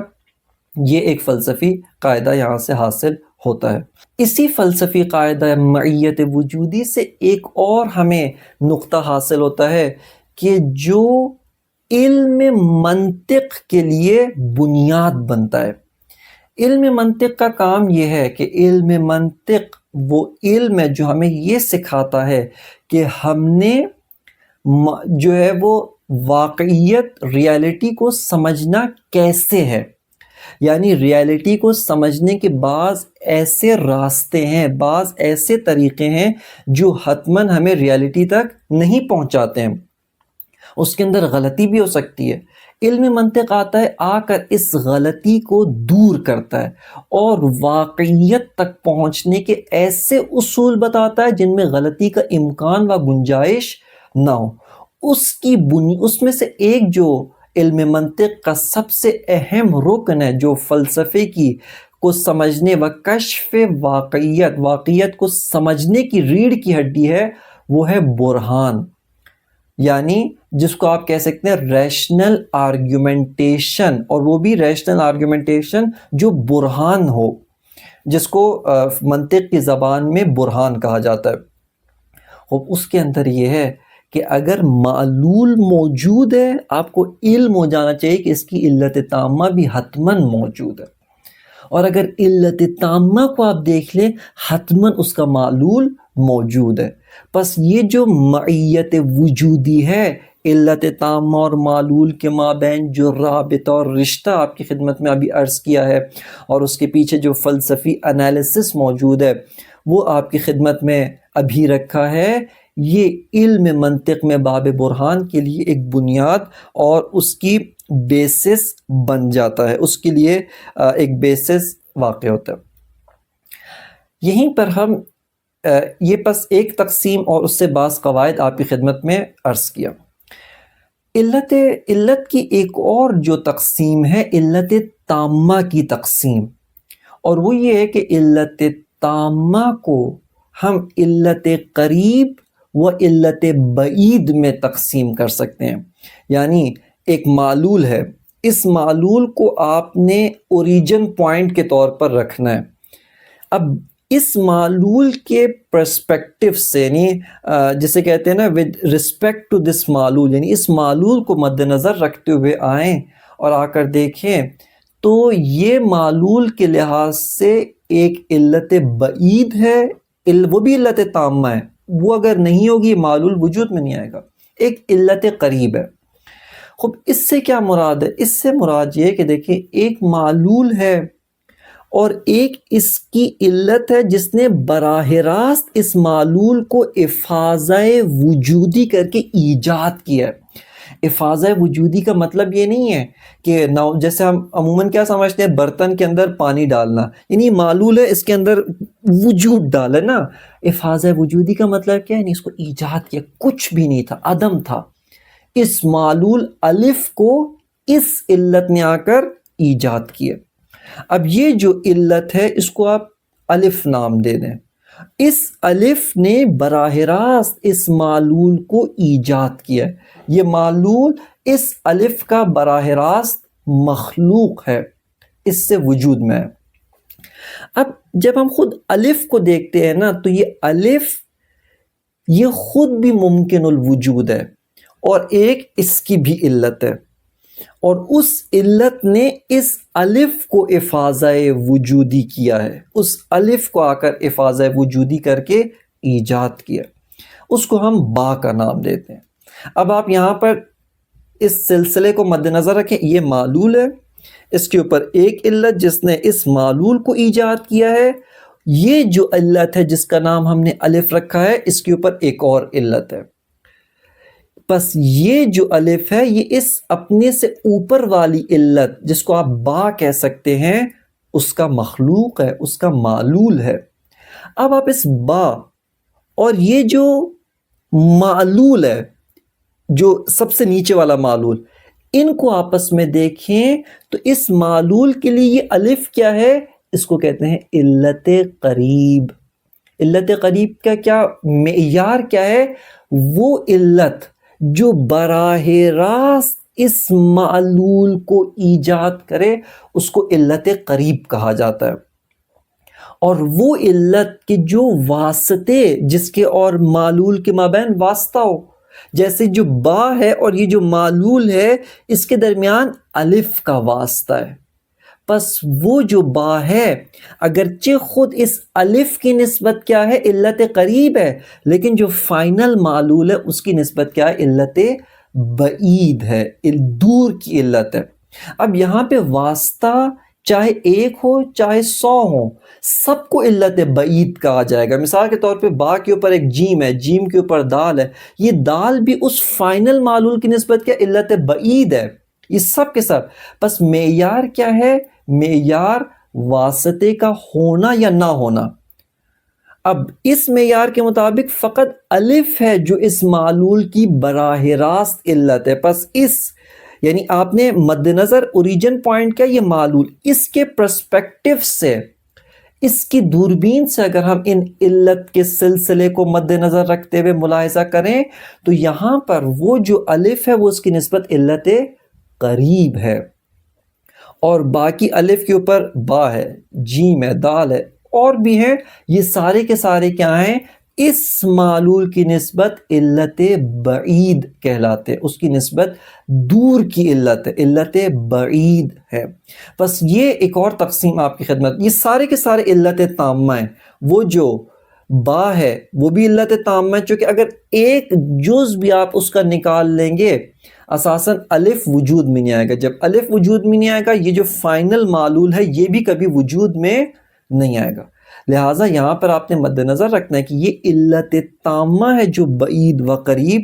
یہ ایک فلسفی قاعدہ یہاں سے حاصل ہوتا ہے۔ اسی فلسفی قاعدہ معیت وجودی سے ایک اور ہمیں نقطہ حاصل ہوتا ہے کہ جو علم منطق کے لیے بنیاد بنتا ہے۔ علم منطق کا کام یہ ہے کہ علم منطق وہ علم ہے جو ہمیں یہ سکھاتا ہے کہ ہم نے جو ہے وہ واقعیت، ریالٹی کو سمجھنا کیسے ہے، یعنی ریالٹی کو سمجھنے کے بعض ایسے راستے ہیں، بعض ایسے طریقے ہیں جو حتماً ہمیں ریالٹی تک نہیں پہنچاتے ہیں، اس کے اندر غلطی بھی ہو سکتی ہے۔ علم منطق آتا ہے، آ کر اس غلطی کو دور کرتا ہے اور واقعیت تک پہنچنے کے ایسے اصول بتاتا ہے جن میں غلطی کا امکان و گنجائش نہ ہو۔ اس میں سے ایک جو علم منطق کا سب سے اہم رکن ہے، جو فلسفے کو سمجھنے و کشف واقعیت کو سمجھنے کی ریڑھ کی ہڈی ہے، وہ ہے برہان، یعنی جس کو آپ کہہ سکتے ہیں ریشنل آرگیومنٹیشن، اور وہ بھی ریشنل آرگیومنٹیشن جو برہان ہو، جس کو منطق کی زبان میں برہان کہا جاتا ہے۔ اور اس کے اندر یہ ہے کہ اگر معلول موجود ہے، آپ کو علم ہو جانا چاہیے کہ اس کی علت تامہ بھی حتماً موجود ہے، اور اگر علت تامہ کو آپ دیکھ لیں حتماً اس کا معلول موجود ہے. پس یہ جو معیت وجودی ہے علت تامہ اور معلول کے مابین جو رابطہ اور رشتہ آپ کی خدمت میں ابھی عرض کیا ہے، اور اس کے پیچھے جو فلسفی انالیسس موجود ہے وہ آپ کی خدمت میں ابھی رکھا ہے، یہ علم منطق میں باب برہان کے لیے ایک بنیاد اور اس کی بیسس بن جاتا ہے، اس کے لیے ایک بیسس واقع ہوتا ہے. یہیں پر ہم یہ پس ایک تقسیم اور اس سے بعض قواعد آپ کی خدمت میں عرض کیا. علت کی ایک اور جو تقسیم ہے علت تامہ کی تقسیم، اور وہ یہ ہے کہ علت تامہ کو ہم علت قریب و علت بعید میں تقسیم کر سکتے ہیں. یعنی ایک معلول ہے، اس معلول کو آپ نے اوریجن پوائنٹ کے طور پر رکھنا ہے. اب اس معلول کے پرسپیکٹو سے، یعنی جسے کہتے ہیں نا ود رسپیکٹ ٹو دس معلول، یعنی اس معلول کو مد نظر رکھتے ہوئے آئیں اور آ کر دیکھیں تو یہ معلول کے لحاظ سے ایک علت بعید ہے، وہ بھی علت تامہ ہے، وہ اگر نہیں ہوگی معلول وجود میں نہیں آئے گا. ایک علت قریب ہے. خب اس سے کیا مراد ہے؟ اس سے مراد یہ کہ دیکھیں ایک معلول ہے اور ایک اس کی علت ہے جس نے براہ راست اس معلول کو افاضہ وجودی کر کے ایجاد کیا ہے. افاضہ وجودی کا مطلب یہ نہیں ہے کہ جیسے ہم عموماً کیا سمجھتے ہیں برتن کے اندر پانی ڈالنا، یعنی معلول ہے اس کے اندر وجود ڈالا نا. افاضہ وجودی کا مطلب کیا ہے؟ یعنی اس کو ایجاد کیا، کچھ بھی نہیں تھا، عدم تھا. اس معلول الف کو اس علت نے آ کر ایجاد کیا. اب یہ جو علت ہے اس کو آپ الف نام دے دیں. اس الف نے براہ راست اس معلول کو ایجاد کیا. یہ معلول اس الف کا براہ راست مخلوق ہے، اس سے وجود میں ہے. اب جب ہم خود الف کو دیکھتے ہیں نا تو یہ الف یہ خود بھی ممکن الوجود ہے اور ایک اس کی بھی علت ہے، اور اس علت نے اس الف کو افاضہ وجودی کیا ہے، اس الف کو آ کر افاضہ وجودی کر کے ایجاد کیا. اس کو ہم با کا نام دیتے ہیں. اب آپ یہاں پر اس سلسلے کو مد نظر رکھیں، یہ معلول ہے، اس کے اوپر ایک علت جس نے اس معلول کو ایجاد کیا ہے. یہ جو علت ہے جس کا نام ہم نے الف رکھا ہے اس کے اوپر ایک اور علت ہے. بس یہ جو الف ہے یہ اس اپنے سے اوپر والی علت جس کو آپ با کہہ سکتے ہیں اس کا مخلوق ہے، اس کا معلول ہے. اب آپ اس با اور یہ جو معلول ہے، جو سب سے نیچے والا معلول، ان کو آپس میں دیکھیں تو اس معلول کے لیے یہ الف کیا ہے؟ اس کو کہتے ہیں علت قریب. علت قریب کا کیا معیار کیا ہے؟ وہ علت جو براہ راست اس معلول کو ایجاد کرے اس کو علت قریب کہا جاتا ہے. اور وہ علت کے جو واسطے جس کے اور معلول کے مابین واسطہ ہو، جیسے جو با ہے اور یہ جو معلول ہے اس کے درمیان الف کا واسطہ ہے. پس وہ جو با ہے اگرچہ خود اس الف کی نسبت کیا ہے؟ علت قریب ہے، لیکن جو فائنل معلول ہے اس کی نسبت کیا ہے؟ علت بعید ہے، دور کی علت ہے. اب یہاں پہ واسطہ چاہے ایک ہو چاہے 100 ہو، سب کو علت بعید کہا جائے گا. مثال کے طور پہ با کے اوپر ایک جیم ہے، جیم کے اوپر دال ہے، یہ دال بھی اس فائنل معلول کی نسبت کیا؟ علت بعید ہے. یہ سب کے سب. بس معیار کیا ہے؟ معیار واسطے کا ہونا یا نہ ہونا. اب اس معیار کے مطابق فقط الف ہے جو اس معلول کی براہ راست علت ہے. پس اس یعنی آپ نے مد نظر اوریجن پوائنٹ کیا؟ یہ معلول. اس کے پرسپیکٹو سے، اس کی دوربین سے اگر ہم ان علت کے سلسلے کو مد نظر رکھتے ہوئے ملاحظہ کریں تو یہاں پر وہ جو الف ہے وہ اس کی نسبت علت قریب ہے، اور باقی الف کے اوپر با ہے، جیم ہے، دال ہے، اور بھی ہیں. یہ سارے کے سارے کیا ہیں؟ اس معلول کی نسبت علت بعید کہلاتے، اس کی نسبت دور کی علت ہے، علت بعید ہے۔ بس یہ ایک اور تقسیم آپ کی خدمت، یہ سارے کے سارے علت تامہ ہیں۔ وہ جو با ہے وہ بھی علت تامہ ہے، چونکہ اگر ایک جز بھی آپ اس کا نکال لیں گے اساساً الف وجود میں نہیں آئے گا۔ جب الف وجود میں نہیں آئے گا، یہ جو فائنل معلول ہے یہ بھی کبھی وجود میں نہیں آئے گا۔ لہٰذا یہاں پر آپ نے مد نظر رکھنا ہے کہ یہ علت تامہ ہے جو بعید و قریب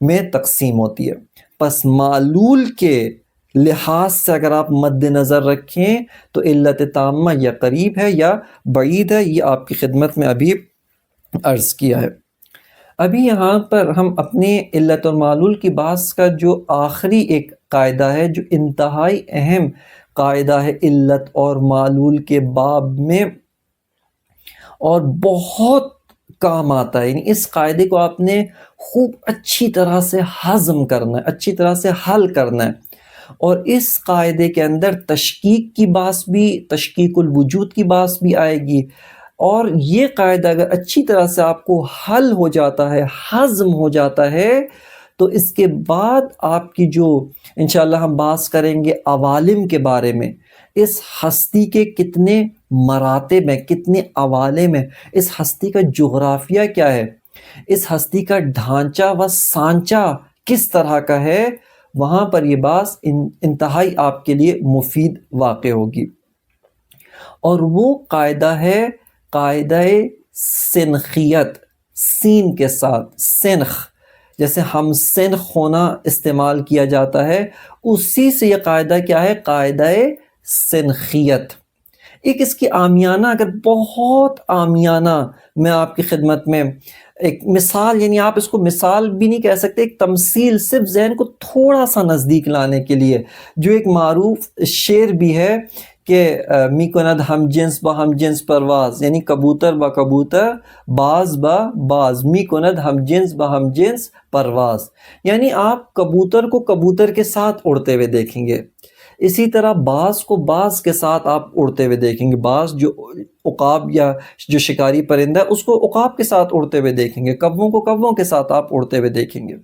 میں تقسیم ہوتی ہے۔ پس معلول کے لحاظ سے اگر آپ مد نظر رکھیں تو علت تامہ یا قریب ہے یا بعید ہے، یہ آپ کی خدمت میں ابھی عرض کیا ہے۔ ابھی یہاں پر ہم اپنے علت اور معلول کی بحث کا جو آخری ایک قاعدہ ہے، جو انتہائی اہم قاعدہ ہے علت اور معلول کے باب میں اور بہت کام آتا ہے، یعنی اس قاعدے کو آپ نے خوب اچھی طرح سے ہضم کرنا ہے، اچھی طرح سے حل کرنا ہے، اور اس قاعدے کے اندر تشکیک کی بحث بھی، تشکیک الوجود کی بحث بھی آئے گی، اور یہ قاعدہ اگر اچھی طرح سے آپ کو حل ہو جاتا ہے، ہضم ہو جاتا ہے، تو اس کے بعد آپ کی جو انشاءاللہ ہم بات کریں گے عوالم کے بارے میں، اس ہستی کے کتنے مراتب ہیں، کتنے عوالم ہیں، اس ہستی کا جغرافیہ کیا ہے، اس ہستی کا ڈھانچہ و سانچہ کس طرح کا ہے، وہاں پر یہ بات انتہائی آپ کے لیے مفید واقع ہوگی۔ اور وہ قاعدہ ہے قاعدہ سنخیت، سین کے ساتھ سنخ، جیسے ہم سنخ ہونا استعمال کیا جاتا ہے، اسی سے یہ قاعدہ کیا ہے، قاعدہ سنخیت۔ ایک اس کی عامیانہ، اگر بہت عامیانہ میں آپ کی خدمت میں ایک مثال، یعنی آپ اس کو مثال بھی نہیں کہہ سکتے، ایک تمثیل، صرف ذہن کو تھوڑا سا نزدیک لانے کے لیے، جو ایک معروف شعر بھی ہے کہ می کند ہم جنس با ہم جنس پرواز، یعنی کبوتر با کبوتر، باز با باز، می کند ہم جنس با ہم جنس پرواز، یعنی آپ کبوتر کو کبوتر کے ساتھ اڑتے ہوئے دیکھیں گے، اسی طرح باز کو باز کے ساتھ آپ اڑتے ہوئے دیکھیں گے، باز جو عقاب یا جو شکاری پرندہ ہے اس کو عقاب کے ساتھ اڑتے ہوئے دیکھیں گے، کووں کو کووں کے ساتھ آپ اڑتے ہوئے دیکھیں گے۔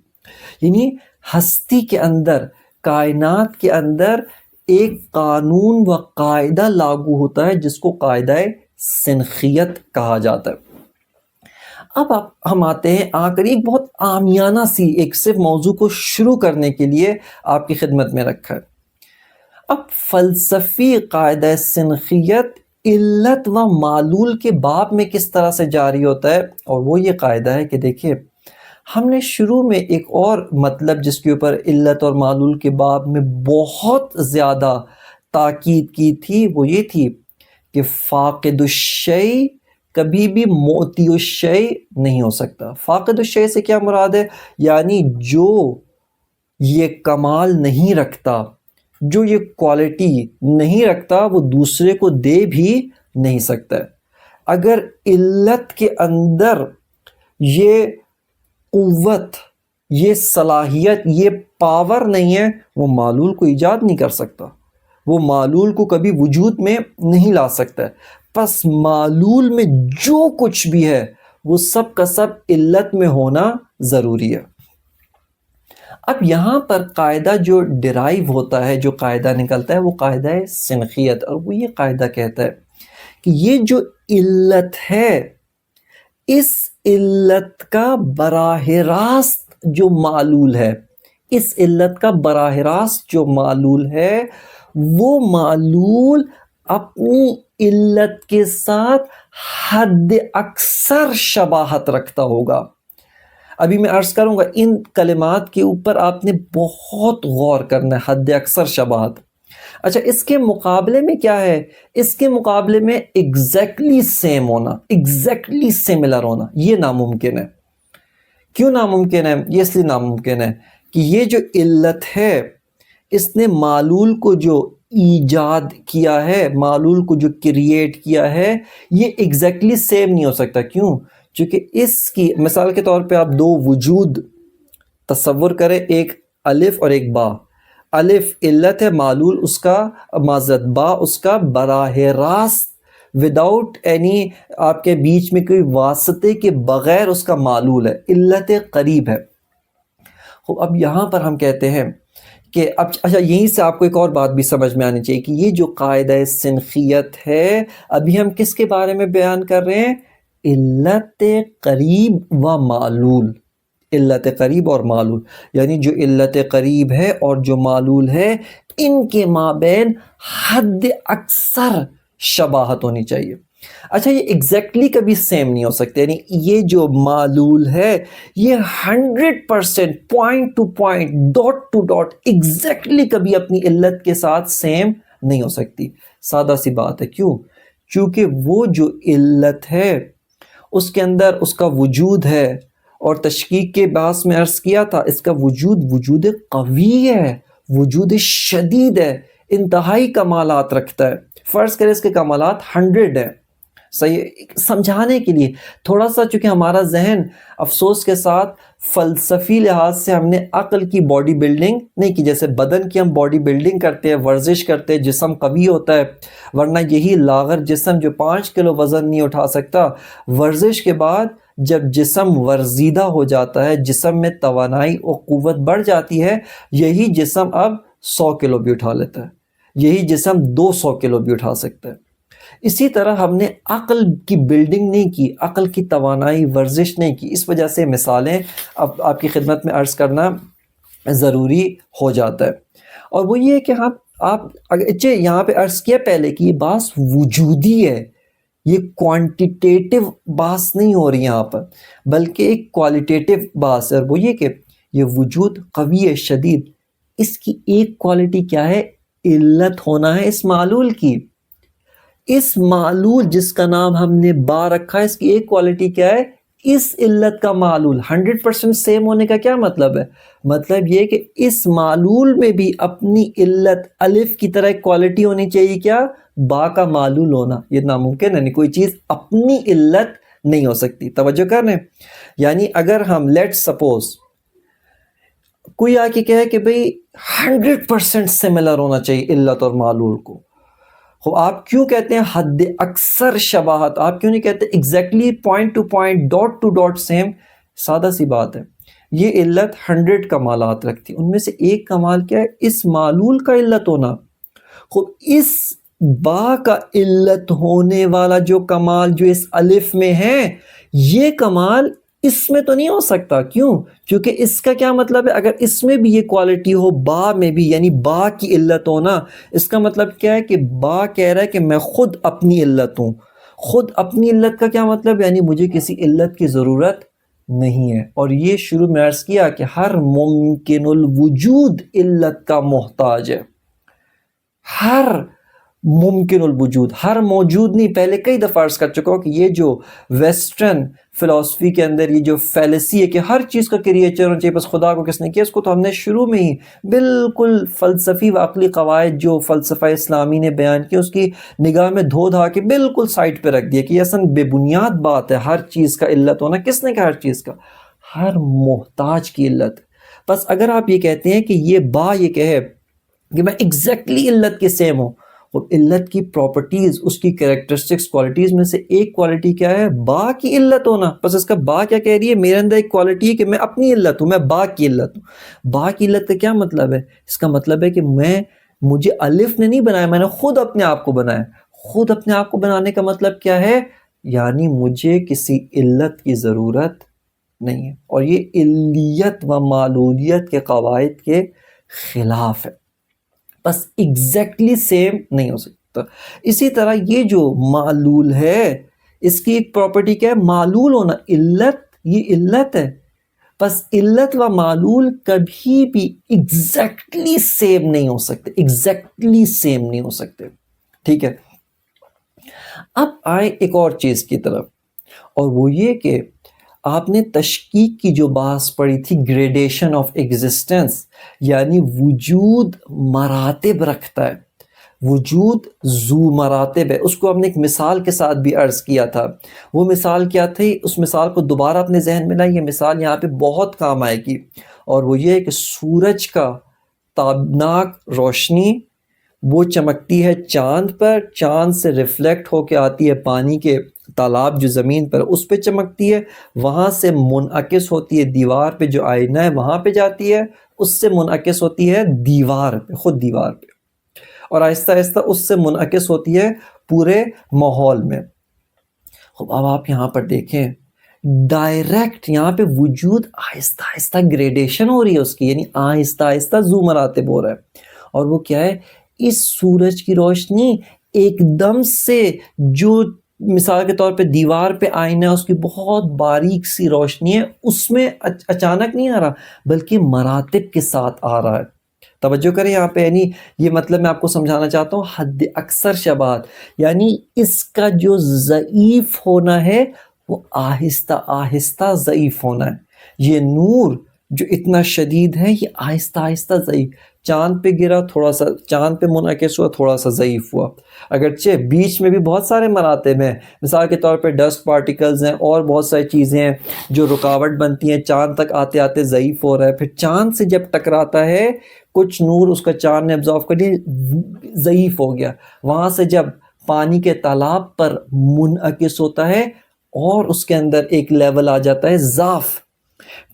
یعنی ہستی کے اندر، کائنات کے اندر ایک قانون و قاعدہ لاگو ہوتا ہے جس کو قاعدہ سنخیت کہا جاتا ہے۔ اب ہم آتے ہیں ایک بہت عامیانہ سی ایک صرف موضوع کو شروع کرنے کے لیے آپ کی خدمت میں رکھا ہے۔ اب فلسفی قاعدہ سنخیت علت و معلول کے باب میں کس طرح سے جاری ہوتا ہے، اور وہ یہ قاعدہ ہے کہ دیکھیے ہم نے شروع میں ایک اور مطلب جس کے اوپر علت اور معلول کے باب میں بہت زیادہ تاکید کی تھی، وہ یہ تھی کہ فاقد الشیء کبھی بھی معطی الشیء نہیں ہو سکتا۔ فاقد الشیء سے کیا مراد ہے، یعنی جو یہ کمال نہیں رکھتا، جو یہ کوالٹی نہیں رکھتا، وہ دوسرے کو دے بھی نہیں سکتا ہے۔ اگر علت کے اندر یہ قوت، یہ صلاحیت، یہ پاور نہیں ہے، وہ معلول کو ایجاد نہیں کر سکتا، وہ معلول کو کبھی وجود میں نہیں لا سکتا ہے۔ پس معلول میں جو کچھ بھی ہے وہ سب کا سب علت میں ہونا ضروری ہے۔ اب یہاں پر قاعدہ جو ڈرائیو ہوتا ہے، جو قاعدہ نکلتا ہے، وہ قاعدہ ہے سنخیت، اور وہ یہ قاعدہ کہتا ہے کہ یہ جو علت ہے، اس علت کا براہ راست جو معلول ہے، اس علت کا براہ راست جو معلول ہے، وہ معلول اپنی علت کے ساتھ حد اکثر شباہت رکھتا ہوگا۔ ابھی میں عرض کروں گا، ان کلمات کے اوپر آپ نے بہت غور کرنا ہے، حد اکثر شباہت۔ اچھا، اس کے مقابلے میں کیا ہے، اس کے مقابلے میں ایگزیکٹلی سیم ہونا، ایگزیکٹلی سملر ہونا، یہ ناممکن ہے۔ کیوں ناممکن ہے؟ یہ اس لیے ناممکن ہے کہ یہ جو علت ہے، اس نے معلول کو جو ایجاد کیا ہے، معلول کو جو کریٹ کیا ہے، یہ ایگزیکٹلی سیم نہیں ہو سکتا۔ کیوں؟ چونکہ اس کی مثال کے طور پہ آپ دو وجود تصور کریں، ایک الف اور ایک با۔ الف علت ہے، معلول اس کا معذرت با اس کا براہ راست وداؤٹ اینی آپ کے بیچ میں کوئی واسطے کے بغیر اس کا معلول ہے، علت قریب ہے۔ اب یہاں پر ہم کہتے ہیں کہ اب اچھا یہیں سے آپ کو ایک اور بات بھی سمجھ میں آنی چاہیے کہ یہ جو قاعدہ سنخیت ہے ابھی ہم کس کے بارے میں بیان کر رہے ہیں؟ علت قریب و معلول، علت قریب اور معلول، یعنی جو علت قریب ہے اور جو معلول ہے ان کے مابین حد اکثر شباہت ہونی چاہیے۔ اچھا یہ ایگزیکٹلی کبھی سیم نہیں ہو سکتے، یعنی یہ جو معلول ہے یہ 100% point to point dot to dot exactly کبھی اپنی علت کے ساتھ سیم نہیں ہو سکتی۔ سادہ سی بات ہے، کیوں؟ چونکہ وہ جو علت ہے اس کے اندر اس کا وجود ہے، اور تشکیک کے باعث میں عرض کیا تھا اس کا وجود قوی ہے، وجود شدید ہے، انتہائی کمالات رکھتا ہے۔ فرض کریں اس کے کمالات 100 ہیں، صحیح سمجھانے کے لیے تھوڑا سا، چونکہ ہمارا ذہن افسوس کے ساتھ فلسفی لحاظ سے ہم نے عقل کی باڈی بلڈنگ نہیں کی، جیسے بدن کی ہم باڈی بلڈنگ کرتے ہیں، ورزش کرتے ہیں، جسم قوی ہوتا ہے، ورنہ یہی لاغر جسم جو 5 کلو وزن نہیں اٹھا سکتا، ورزش کے بعد جب جسم ورزیدہ ہو جاتا ہے، جسم میں توانائی اور قوت بڑھ جاتی ہے، یہی جسم اب 100 کلو بھی اٹھا لیتا ہے، یہی جسم 200 کلو بھی اٹھا سکتا ہے۔ اسی طرح ہم نے عقل کی بلڈنگ نہیں کی، عقل کی توانائی ورزش نہیں کی، اس وجہ سے مثالیں اب آپ کی خدمت میں عرض کرنا ضروری ہو جاتا ہے۔ اور وہ یہ ہے کہ آپ اچھا یہاں پہ عرض کیا پہلے کہ یہ بات وجودی ہے، یہ کوانٹیٹیو بات نہیں ہو رہی یہاں پر، بلکہ ایک کوالٹیٹیو بات ہے، اور وہ یہ کہ یہ وجود قوی ہے، شدید۔ اس کی ایک کوالٹی کیا ہے؟ علت ہونا ہے اس معلول کی۔ اس معلول جس کا نام ہم نے با رکھا ہے، اس کی ایک کوالٹی کیا ہے؟ اس علت کا معلول 100% سیم ہونے کا کیا مطلب ہے؟ مطلب یہ کہ اس معلول میں بھی اپنی علت الف کی طرح ایک کوالٹی ہونی چاہیے، کیا؟ با کا معلول ہونا۔ یہ ناممکن ہے، نہیں، کوئی چیز اپنی علت نہیں ہو سکتی۔ توجہ کرنے، یعنی اگر ہم لیٹ سپوز کوئی آ کے کہے کہ بھئی 100% سملر ہونا چاہیے علت اور معلول کو، آپ کیوں کہتے ہیں حد اکثر شباہت؟ آپ کیوں نہیں کہتے exactly point to point dot to dot same? سادہ سی بات ہے، یہ علت 100 کمالات رکھتی، ان میں سے ایک کمال کیا ہے؟ اس معلول کا علت ہونا۔ اس با کا علت ہونے والا جو کمال جو اس الف میں ہے، یہ کمال اس میں تو نہیں ہو سکتا۔ کیوں؟ کیونکہ اس کا کیا مطلب ہے؟ اگر اس میں بھی یہ کوالٹی ہو، با میں بھی، یعنی با کی علت ہونا، اس کا مطلب کیا ہے کہ با کہہ رہا ہے کہ میں خود اپنی علت ہوں۔ خود اپنی علت کا کیا مطلب؟ یعنی مجھے کسی علت کی ضرورت نہیں ہے۔ اور یہ شروع میں عرض کیا کہ ہر ممکن الوجود علت کا محتاج ہے، ہر ممکن الوجود، ہر موجود نہیں۔ پہلے کئی دفعہ عرض کر چکا ہوں کہ یہ جو ویسٹرن فلسفی کے اندر یہ جو فیلسی ہے کہ ہر چیز کا کریچر ہونا چاہیے، بس خدا کو کس نے کیا، اس کو تو ہم نے شروع میں ہی بالکل فلسفی و عقلی قواعد جو فلسفہ اسلامی نے بیان کی اس کی نگاہ میں دھو دھا کے بالکل سائٹ پہ رکھ دیا کہ یہ اصلا بے بنیاد بات ہے۔ ہر چیز کا علت ہونا، کس نے کہا ہر چیز کا؟ ہر محتاج کی علت۔ بس اگر آپ یہ کہتے ہیں کہ یہ با یہ کہے کہ میں ایگزیکٹلی علت کے سیم ہوں، اور علت کی پراپرٹیز، اس کی کریکٹرسٹکس، کوالٹیز میں سے ایک کوالٹی کیا ہے؟ با کی علت ہونا۔ بس اس کا با کیا کہہ رہی ہے؟ میرے اندر ایک کوالٹی ہے کہ میں اپنی علت ہوں، میں با کی علت ہوں۔ با کی علت کا کیا مطلب ہے؟ اس کا مطلب ہے کہ مجھے الف نے نہیں بنایا، میں نے خود اپنے آپ کو بنایا۔ خود اپنے آپ کو بنانے کا مطلب کیا ہے؟ یعنی مجھے کسی علت کی ضرورت نہیں ہے، اور یہ علیت و معلولیت کے قواعد کے خلاف ہے۔ بس ایگزیکٹلی سیم نہیں ہو سکتا۔ اسی طرح یہ جو معلول ہے، اس کی ایک پراپرٹی کیا ہے؟ معلول ہونا۔ علت، یہ علت ہے، بس علت و معلول کبھی بھی ایگزیکٹلی سیم نہیں ہو سکتے، ایگزیکٹلی سیم نہیں ہو سکتے۔ ٹھیک ہے، اب آئے ایک اور چیز کی طرف، اور وہ یہ کہ آپ نے تشکیک کی جو بحث پڑھی تھی، گریڈیشن آف ایگزسٹنس، یعنی وجود مراتب رکھتا ہے، وجود ذو مراتب ہے۔ اس کو ہم نے ایک مثال کے ساتھ بھی عرض کیا تھا۔ وہ مثال کیا تھی؟ اس مثال کو دوبارہ اپنے ذہن میں لائیں، یہ مثال یہاں پہ بہت کام آئے گی، اور وہ یہ ہے کہ سورج کا تابناک روشنی وہ چمکتی ہے چاند پر، چاند سے ریفلیکٹ ہو کے آتی ہے پانی کے تالاب جو زمین پر اس پہ چمکتی ہے، وہاں سے منعکس ہوتی ہے دیوار پہ، جو آئینہ ہے وہاں پہ جاتی ہے، اس سے منعکس ہوتی ہے دیوار پہ، خود دیوار پہ، اور آہستہ آہستہ اس سے منعکس ہوتی ہے پورے ماحول میں۔ اب آپ یہاں پر دیکھیں ڈائریکٹ یہاں پہ وجود آہستہ آہستہ گریڈیشن ہو رہی ہے اس کی، یعنی آہستہ آہستہ زو مراتب ہو رہا ہے، اور وہ کیا ہے، اس سورج کی روشنی ایک دم سے جو مثال کے طور پہ دیوار پہ آئینہ اس کی بہت باریک سی روشنی ہے، اس میں اچانک نہیں آ رہا بلکہ مراتب کے ساتھ آ رہا ہے۔ توجہ کریں یہاں پہ، یعنی یہ مطلب میں آپ کو سمجھانا چاہتا ہوں حد اکثر شباہت، یعنی اس کا جو ضعیف ہونا ہے وہ آہستہ آہستہ ضعیف ہونا ہے۔ یہ نور جو اتنا شدید ہے یہ آہستہ آہستہ ضعیف، چاند پہ گرا تھوڑا سا، چاند پہ منعکس ہوا تھوڑا سا ضعیف ہوا، اگرچہ بیچ میں بھی بہت سارے مراتب ہیں، مثال کے طور پہ ڈسٹ پارٹیکلز ہیں اور بہت ساری چیزیں ہیں جو رکاوٹ بنتی ہیں، چاند تک آتے آتے ضعیف ہو رہا ہے، پھر چاند سے جب ٹکراتا ہے کچھ نور اس کا چاند نے ابزارو کر لیا، ضعیف ہو گیا، وہاں سے جب پانی کے تالاب پر منعکس ہوتا ہے اور اس کے اندر ایک لیول آ جاتا ہے ضعف،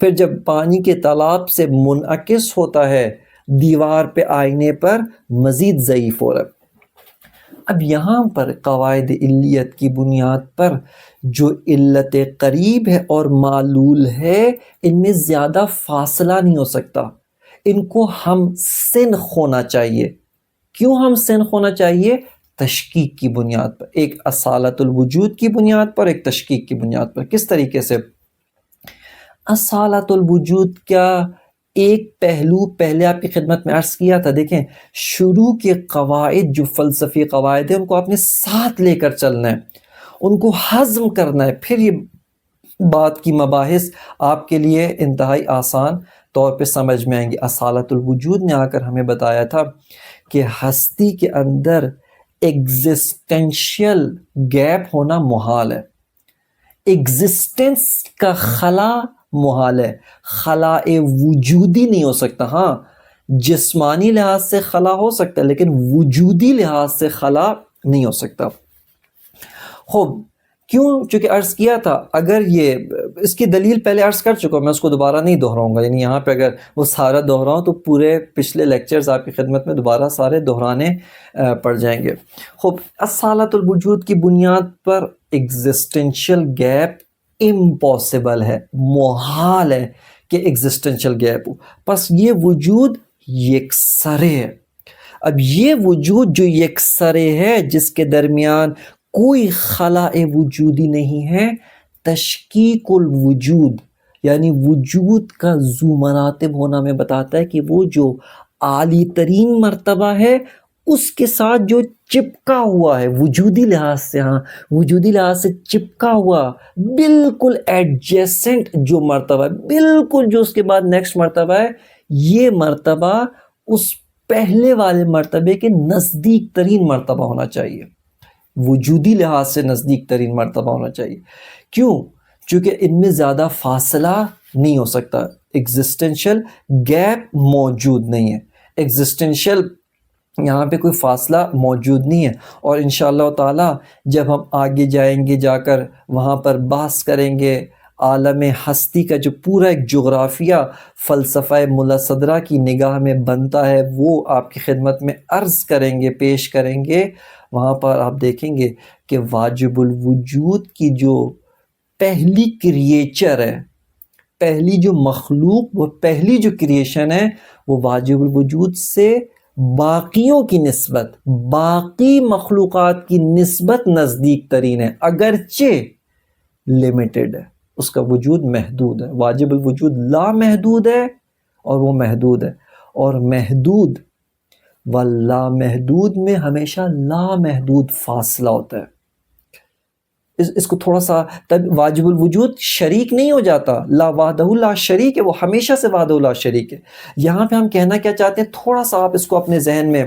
پھر جب پانی کے تالاب سے منعکس ہوتا ہے دیوار پہ آئینے پر مزید ضعیف ہو رہا ہے۔ اب یہاں پر قواعد علیت کی بنیاد پر جو علت قریب ہے اور معلول ہے ان میں زیادہ فاصلہ نہیں ہو سکتا، ان کو ہم سنخ ہونا چاہیے۔ کیوں ہم سنخ ہونا چاہیے؟ تشکیک کی بنیاد پر، ایک اصالت الوجود کی بنیاد پر، ایک تشکیک کی بنیاد پر۔ کس طریقے سے؟ اصالت الوجود کا ایک پہلو پہلے آپ کی خدمت میں عرض کیا تھا، دیکھیں شروع کے قواعد جو فلسفی قواعد ہیں ان کو آپ نے ساتھ لے کر چلنا ہے، ان کو ہضم کرنا ہے، پھر یہ بات کی مباحث آپ کے لیے انتہائی آسان طور پہ سمجھ میں آئیں گی۔ اصالت الوجود نے آ کر ہمیں بتایا تھا کہ ہستی کے اندر ایگزسٹنشل گیپ ہونا محال ہے، ایگزسٹنس کا خلا محال ہے، خلا وجودی نہیں ہو سکتا۔ ہاں جسمانی لحاظ سے خلا ہو سکتا ہے لیکن وجودی لحاظ سے خلا نہیں ہو سکتا۔ خوب، کیوں؟ چونکہ عرض کیا تھا، اگر یہ اس کی دلیل پہلے عرض کر چکا ہوں، میں اس کو دوبارہ نہیں دہراؤں گا، یعنی یہاں پہ اگر وہ سارا دہراؤں تو پورے پچھلے لیکچرز آپ کی خدمت میں دوبارہ سارے دہرانے پڑ جائیں گے۔ خوب، اصالت الوجود کی بنیاد پر ایگزسٹنشل گیپ امپاسبل ہے، محال ہے کہ ایگزسٹنشل گیپ ہو، پس یہ وجود یکسرے ہے۔ اب یہ وجود جو یکسرے ہے، جس کے درمیان کوئی خلا وجودی نہیں ہے، تشکیک الوجود یعنی وجود کا ذو مراتب ہونا میں بتاتا ہے کہ وہ جو عالی ترین مرتبہ ہے اس کے ساتھ جو چپکا ہوا ہے وجودی لحاظ سے، ہاں وجودی لحاظ سے چپکا ہوا بالکل ایڈجیسنٹ جو مرتبہ ہے، بالکل جو اس کے بعد نیکسٹ مرتبہ ہے، یہ مرتبہ اس پہلے والے مرتبے کے نزدیک ترین مرتبہ ہونا چاہیے، وجودی لحاظ سے نزدیک ترین مرتبہ ہونا چاہیے۔ کیوں؟ چونکہ ان میں زیادہ فاصلہ نہیں ہو سکتا، ایگزسٹنشل گیپ موجود نہیں ہے، ایگزسٹنشل یہاں پہ کوئی فاصلہ موجود نہیں ہے۔ اور انشاءاللہ تعالی جب ہم آگے جائیں گے جا کر وہاں پر بحث کریں گے عالم ہستی کا جو پورا ایک جغرافیہ فلسفہ ملا صدرہ کی نگاہ میں بنتا ہے، وہ آپ کی خدمت میں عرض کریں گے، پیش کریں گے، وہاں پر آپ دیکھیں گے کہ واجب الوجود کی جو پہلی کریچر ہے، پہلی جو مخلوق، وہ پہلی جو کریشن ہے وہ واجب الوجود سے باقیوں کی نسبت، باقی مخلوقات کی نسبت نزدیک ترین ہے، اگرچہ لمیٹڈ ہے، اس کا وجود محدود ہے۔ واجب الوجود لا محدود ہے اور وہ محدود ہے، اور محدود و لا محدود میں ہمیشہ لا محدود فاصلہ ہوتا ہے۔ اس کو تھوڑا سا، تب واجب الوجود شریک نہیں ہو جاتا، لا وحدہ لا شریک ہے، وہ ہمیشہ سے وحدہ لا شریک ہے۔ یہاں پہ ہم کہنا کیا چاہتے ہیں، تھوڑا سا آپ اس کو اپنے ذہن میں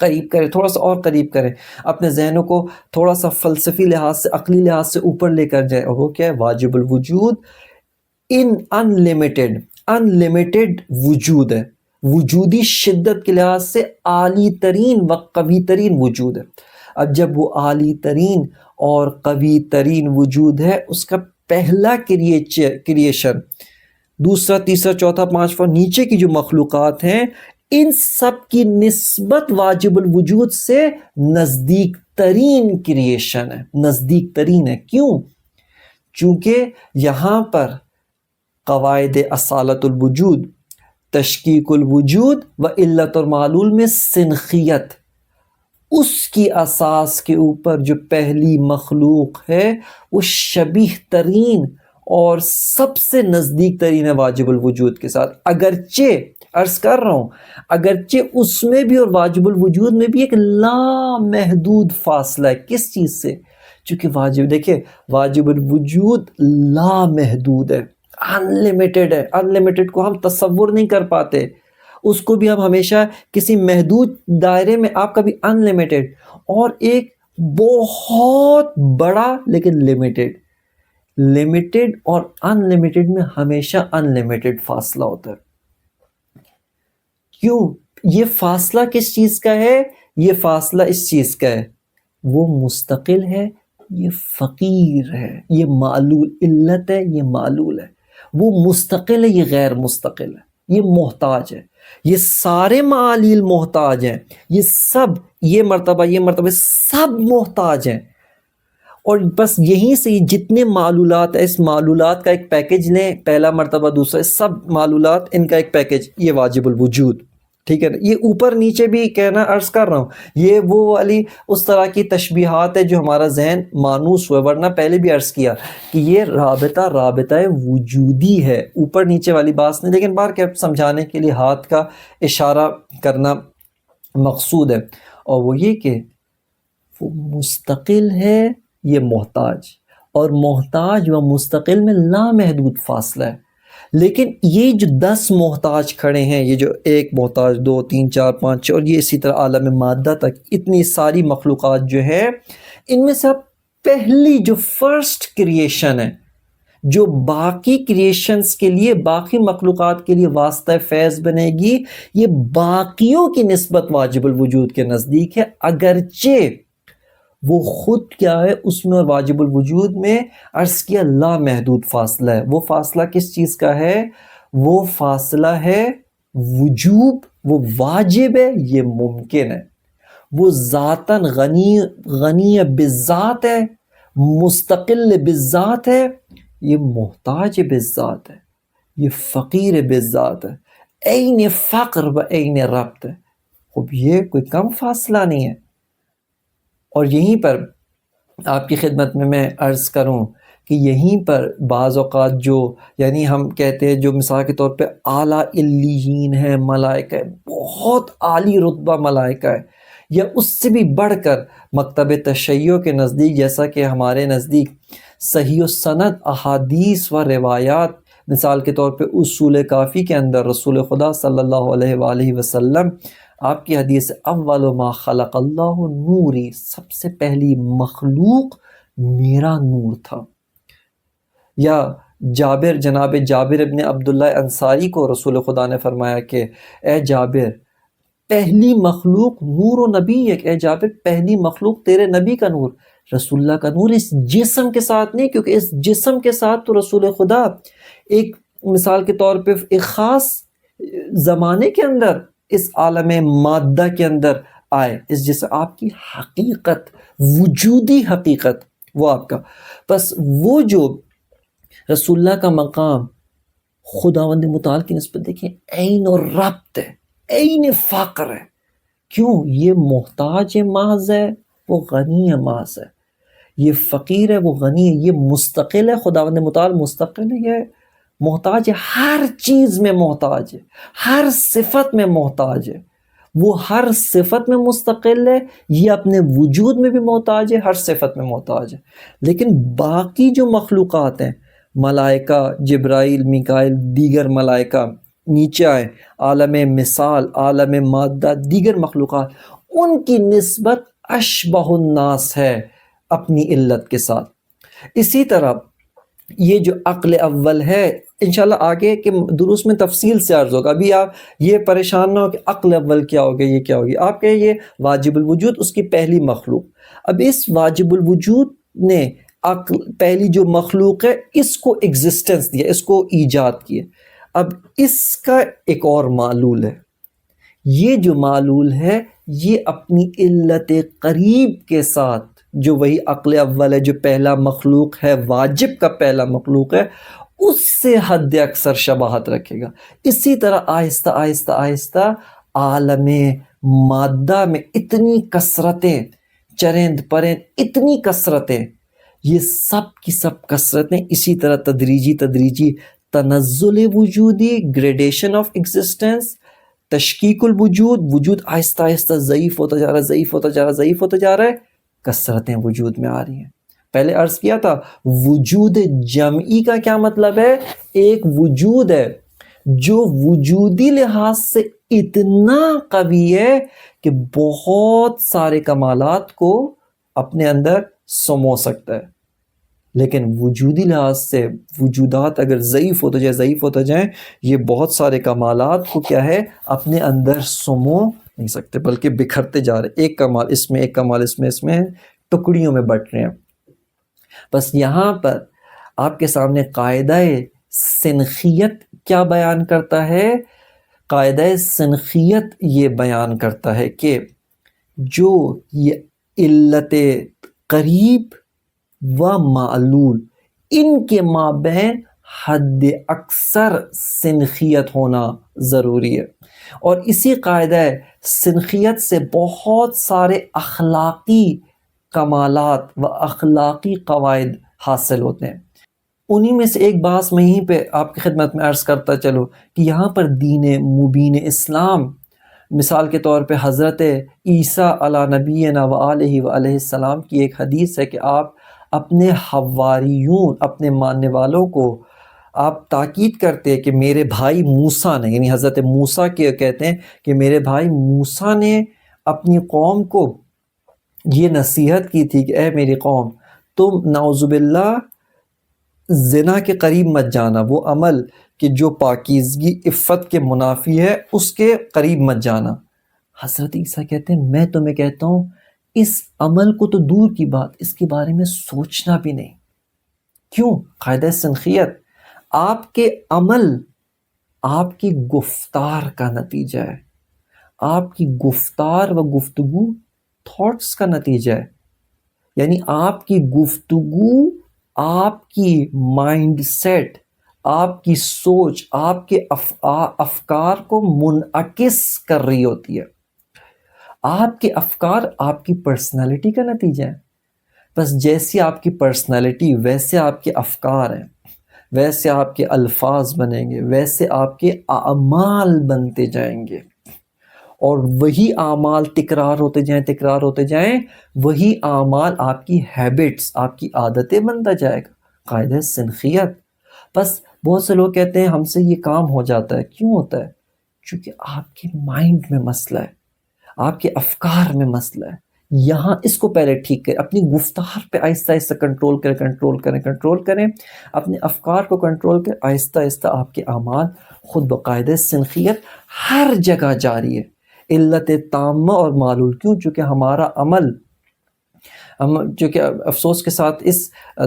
قریب کریں، تھوڑا سا اور قریب کریں، اپنے ذہنوں کو تھوڑا سا فلسفی لحاظ سے، عقلی لحاظ سے اوپر لے کر جائیں، اور وہ کیا ہے، واجب الوجود ان انلمیٹڈ وجود ہے، وجودی شدت کے لحاظ سے عالی ترین و قوی ترین وجود ہے۔ اب جب وہ عالی ترین اور قوی ترین وجود ہے، اس کا پہلا کریشن، دوسرا، تیسرا، چوتھا، پانچواں، نیچے کی جو مخلوقات ہیں، ان سب کی نسبت واجب الوجود سے نزدیک ترین کریشن ہے، نزدیک ترین ہے۔ کیوں؟ چونکہ یہاں پر قواعد اصالت الوجود، تشکیک الوجود و علت المعلول میں سنخیت، اس کی اساس کے اوپر جو پہلی مخلوق ہے وہ شبیہ ترین اور سب سے نزدیک ترین ہے واجب الوجود کے ساتھ۔ اگرچہ عرض کر رہا ہوں، اگرچہ اس میں بھی اور واجب الوجود میں بھی ایک لامحدود فاصلہ ہے۔ کس چیز سے؟ چونکہ دیکھیں واجب الوجود لامحدود ہے، انلیمیٹڈ ہے۔ انلیمیٹڈ کو ہم تصور نہیں کر پاتے، اس کو بھی ہم ہمیشہ کسی محدود دائرے میں، آپ کا بھی انلیمیٹڈ، اور ایک بہت بڑا لیکن لمیٹڈ۔ لمیٹڈ اور انلیمیٹڈ میں ہمیشہ انلیمیٹڈ فاصلہ ہوتا ہے۔ کیوں؟ یہ فاصلہ کس چیز کا ہے؟ یہ فاصلہ اس چیز کا ہے، وہ مستقل ہے، یہ فقیر ہے، یہ معلول علت ہے، یہ معلول ہے۔ وہ مستقل ہے، یہ غیر مستقل ہے، یہ محتاج ہے۔ یہ سارے معالیل محتاج ہیں، یہ سب، یہ مرتبہ سب محتاج ہیں۔ اور بس یہیں سے جتنے معلولات ہیں، اس معلولات کا ایک پیکج لیں، پہلا مرتبہ، دوسرا، سب معلولات، ان کا ایک پیکج، یہ واجب الوجود۔ ٹھیک ہے نا؟ یہ اوپر نیچے بھی کہنا عرض کر رہا ہوں، یہ وہ والی اس طرح کی تشبیہات ہے جو ہمارا ذہن مانوس ہوا، ورنہ پہلے بھی عرض کیا کہ یہ رابطہ وجودی ہے، اوپر نیچے والی بات نہیں۔ لیکن بار کے سمجھانے کے لیے ہاتھ کا اشارہ کرنا مقصود ہے، اور وہ یہ کہ وہ مستقل ہے، یہ محتاج، اور محتاج و مستقل میں لامحدود فاصلہ ہے۔ لیکن یہ جو 10 محتاج کھڑے ہیں، یہ جو ایک محتاج، 2، 3، 4، 5، 6، اور یہ اسی طرح عالم مادہ تک اتنی ساری مخلوقات جو ہے، ان میں سے پہلی جو فرسٹ کریشن ہے، جو باقی کریشنز کے لیے، باقی مخلوقات کے لیے واسطہ فیض بنے گی، یہ باقیوں کی نسبت واجب الوجود کے نزدیک ہے، اگرچہ وہ خود کیا ہے، اس میں اور واجب الوجود میں عرض کیا لامحدود فاصلہ ہے۔ وہ فاصلہ کس چیز کا ہے؟ وہ فاصلہ ہے وجوب، وہ واجب ہے، یہ ممکن ہے۔ وہ ذاتاً غنی بالذات ہے، مستقل بالذات ہے، یہ محتاج بالذات ہے، یہ فقیر بالذات ہے، عین فقر و عین ربط ہے۔ اب یہ کوئی کم فاصلہ نہیں ہے۔ اور یہیں پر آپ کی خدمت میں عرض کروں کہ یہیں پر بعض اوقات جو، یعنی ہم کہتے ہیں جو مثال کے طور پہ اعلیٰ علیین ہے، ملائکہ، بہت عالی رتبہ ملائکہ ہے، یا اس سے بھی بڑھ کر مکتب تشیع کے نزدیک، جیسا کہ ہمارے نزدیک صحیح السند احادیث و روایات، مثال کے طور پہ اصول کافی کے اندر رسول خدا صلی اللہ علیہ وآلہ وسلم، آپ کی حدیث اول ما خلق اللہ نوری، سب سے پہلی مخلوق میرا نور تھا۔ یا جناب جابر ابن عبداللہ انصاری کو رسول خدا نے فرمایا کہ اے جابر، پہلی مخلوق نور و نبی ہے، اے جابر پہلی مخلوق تیرے نبی کا نور، رسول اللہ کا نور، اس جسم کے ساتھ نہیں، کیونکہ اس جسم کے ساتھ تو رسول خدا ایک مثال کے طور پہ ایک خاص زمانے کے اندر اس عالم مادہ کے اندر آئے، اس جیسے آپ کی حقیقت، وجودی حقیقت، وہ آپ کا، بس وہ جو رسول اللہ کا مقام خداوند متعال کی نسبت دیکھیں، عین اور ربط ہے، عین فقر ہے۔ کیوں؟ یہ محتاج محض ہے، وہ غنی محض ہے، یہ فقیر ہے، وہ غنی ہے، یہ مستقل ہے، خداوند متعال مستقل ہے، یہ محتاج ہے، ہر چیز میں محتاج ہے، ہر صفت میں محتاج ہے، وہ ہر صفت میں مستقل ہے، یہ اپنے وجود میں بھی محتاج ہے، ہر صفت میں محتاج ہے۔ لیکن باقی جو مخلوقات ہیں، ملائکہ، جبرائیل، میکائیل، دیگر ملائکہ، نیچے آئے، عالم مثال، عالم مادہ، دیگر مخلوقات، ان کی نسبت اشبہ الناس ہے اپنی علت کے ساتھ۔ اسی طرح یہ جو عقل اول ہے، انشاءاللہ آگے کے دروس میں تفصیل سے عرض ہوگا. ابھی آپ یہ پریشان نہ ہو کہ عقل اول کیا ہوگا، یہ کیا ہوگی. آپ کہ یہ واجب الوجود اس کی پہلی مخلوق. اب اس واجب الوجود نے پہلی جو مخلوق ہے اس کو ایگزسٹنس دیا، اس کو ایجاد کیا. اب اس کا ایک اور معلول ہے. یہ جو معلول ہے یہ اپنی علت قریب کے ساتھ، جو وہی عقل اول ہے، جو پہلا مخلوق ہے، واجب کا پہلا مخلوق ہے، اس سے حد اکثر شباہت رکھے گا. اسی طرح آہستہ آہستہ آہستہ عالم مادہ میں اتنی کثرتیں، چرند پرند اتنی کثرتیں، یہ سب کی سب کثرتیں اسی طرح تدریجی تنزل وجودی، گریڈیشن آف ایگزسٹنس، تشکیک الوجود، وجود آہستہ آہستہ ضعیف ہوتا جا رہا ہے، کثرتیں وجود میں آ رہی ہیں. پہلے عرض کیا تھا وجود جمعی کا کیا مطلب ہے؟ ایک وجود ہے جو وجودی لحاظ سے اتنا قوی ہے کہ بہت سارے کمالات کو اپنے اندر سمو سکتا ہے، لیکن وجودی لحاظ سے وجودات اگر ضعیف ہوتا جائیں یہ بہت سارے کمالات کو کیا ہے اپنے اندر سمو نہیں سکتے، بلکہ بکھرتے جا رہے، ایک کمال اس میں، ایک کمال اس میں ٹکڑیوں میں بٹ رہے ہیں. بس یہاں پر آپ کے سامنے قاعدہ سنخیت کیا بیان کرتا ہے؟ قاعدہ سنخیت یہ بیان کرتا ہے کہ جو یہ علت قریب و معلول، ان کے مابین حد اکثر سنخیت ہونا ضروری ہے. اور اسی قاعدہ سنخیت سے بہت سارے اخلاقی کمالات و اخلاقی قواعد حاصل ہوتے ہیں. انہی میں سے ایک بات میں یہیں پہ آپ کی خدمت میں عرض کرتا چلو کہ یہاں پر دین مبین اسلام، مثال کے طور پہ حضرت عیسیٰ علی نبینا و علیہ السلام کی ایک حدیث ہے کہ آپ اپنے حواریون، اپنے ماننے والوں کو آپ تاکید کرتے ہیں کہ میرے بھائی موسیٰ نے، یعنی حضرت موسیٰ کے کہتے ہیں کہ میرے بھائی موسیٰ نے اپنی قوم کو یہ نصیحت کی تھی کہ اے میری قوم، تم نعوذ باللہ زنا کے قریب مت جانا، وہ عمل کہ جو پاکیزگی عفت کے منافی ہے اس کے قریب مت جانا. حضرت عیسیٰ کہتے ہیں میں تمہیں کہتا ہوں اس عمل کو تو دور کی بات، اس کے بارے میں سوچنا بھی نہیں. کیوں؟ قاعدہ سنخیت، آپ کے عمل آپ کی گفتار کا نتیجہ ہے، آپ کی گفتار و گفتگو تھاٹس کا نتیجہ ہے. یعنی آپ کی گفتگو آپ کی مائنڈ سیٹ، آپ کی سوچ، آپ کے افکار کو منعکس کر رہی ہوتی ہے. آپ کے افکار آپ کی پرسنالٹی کا نتیجہ ہے. بس جیسی آپ کی پرسنالٹی ویسے آپ کے افکار ہیں، ویسے آپ کے الفاظ بنیں گے، ویسے آپ کے اعمال بنتے جائیں گے، اور وہی اعمال تکرار ہوتے جائیں، وہی اعمال آپ کی ہیبٹس، آپ کی عادتیں بنتا جائے گا. قاعدہ سنخیت. بس بہت سے لوگ کہتے ہیں ہم سے یہ کام ہو جاتا ہے. کیوں ہوتا ہے؟ چونکہ آپ کے مائنڈ میں مسئلہ ہے، آپ کے افکار میں مسئلہ ہے. یہاں اس کو پہلے ٹھیک کریں، اپنی گفتار پہ آہستہ آہستہ کنٹرول کریں، اپنے افکار کو کنٹرول کریں. آہستہ آہستہ آپ کے اعمال خود بقاعدہ سنخیت ہر جگہ جاری ہے. علت تامہ اور معلول. کیوں؟ چونکہ ہمارا عمل، چونکہ افسوس کے ساتھ اس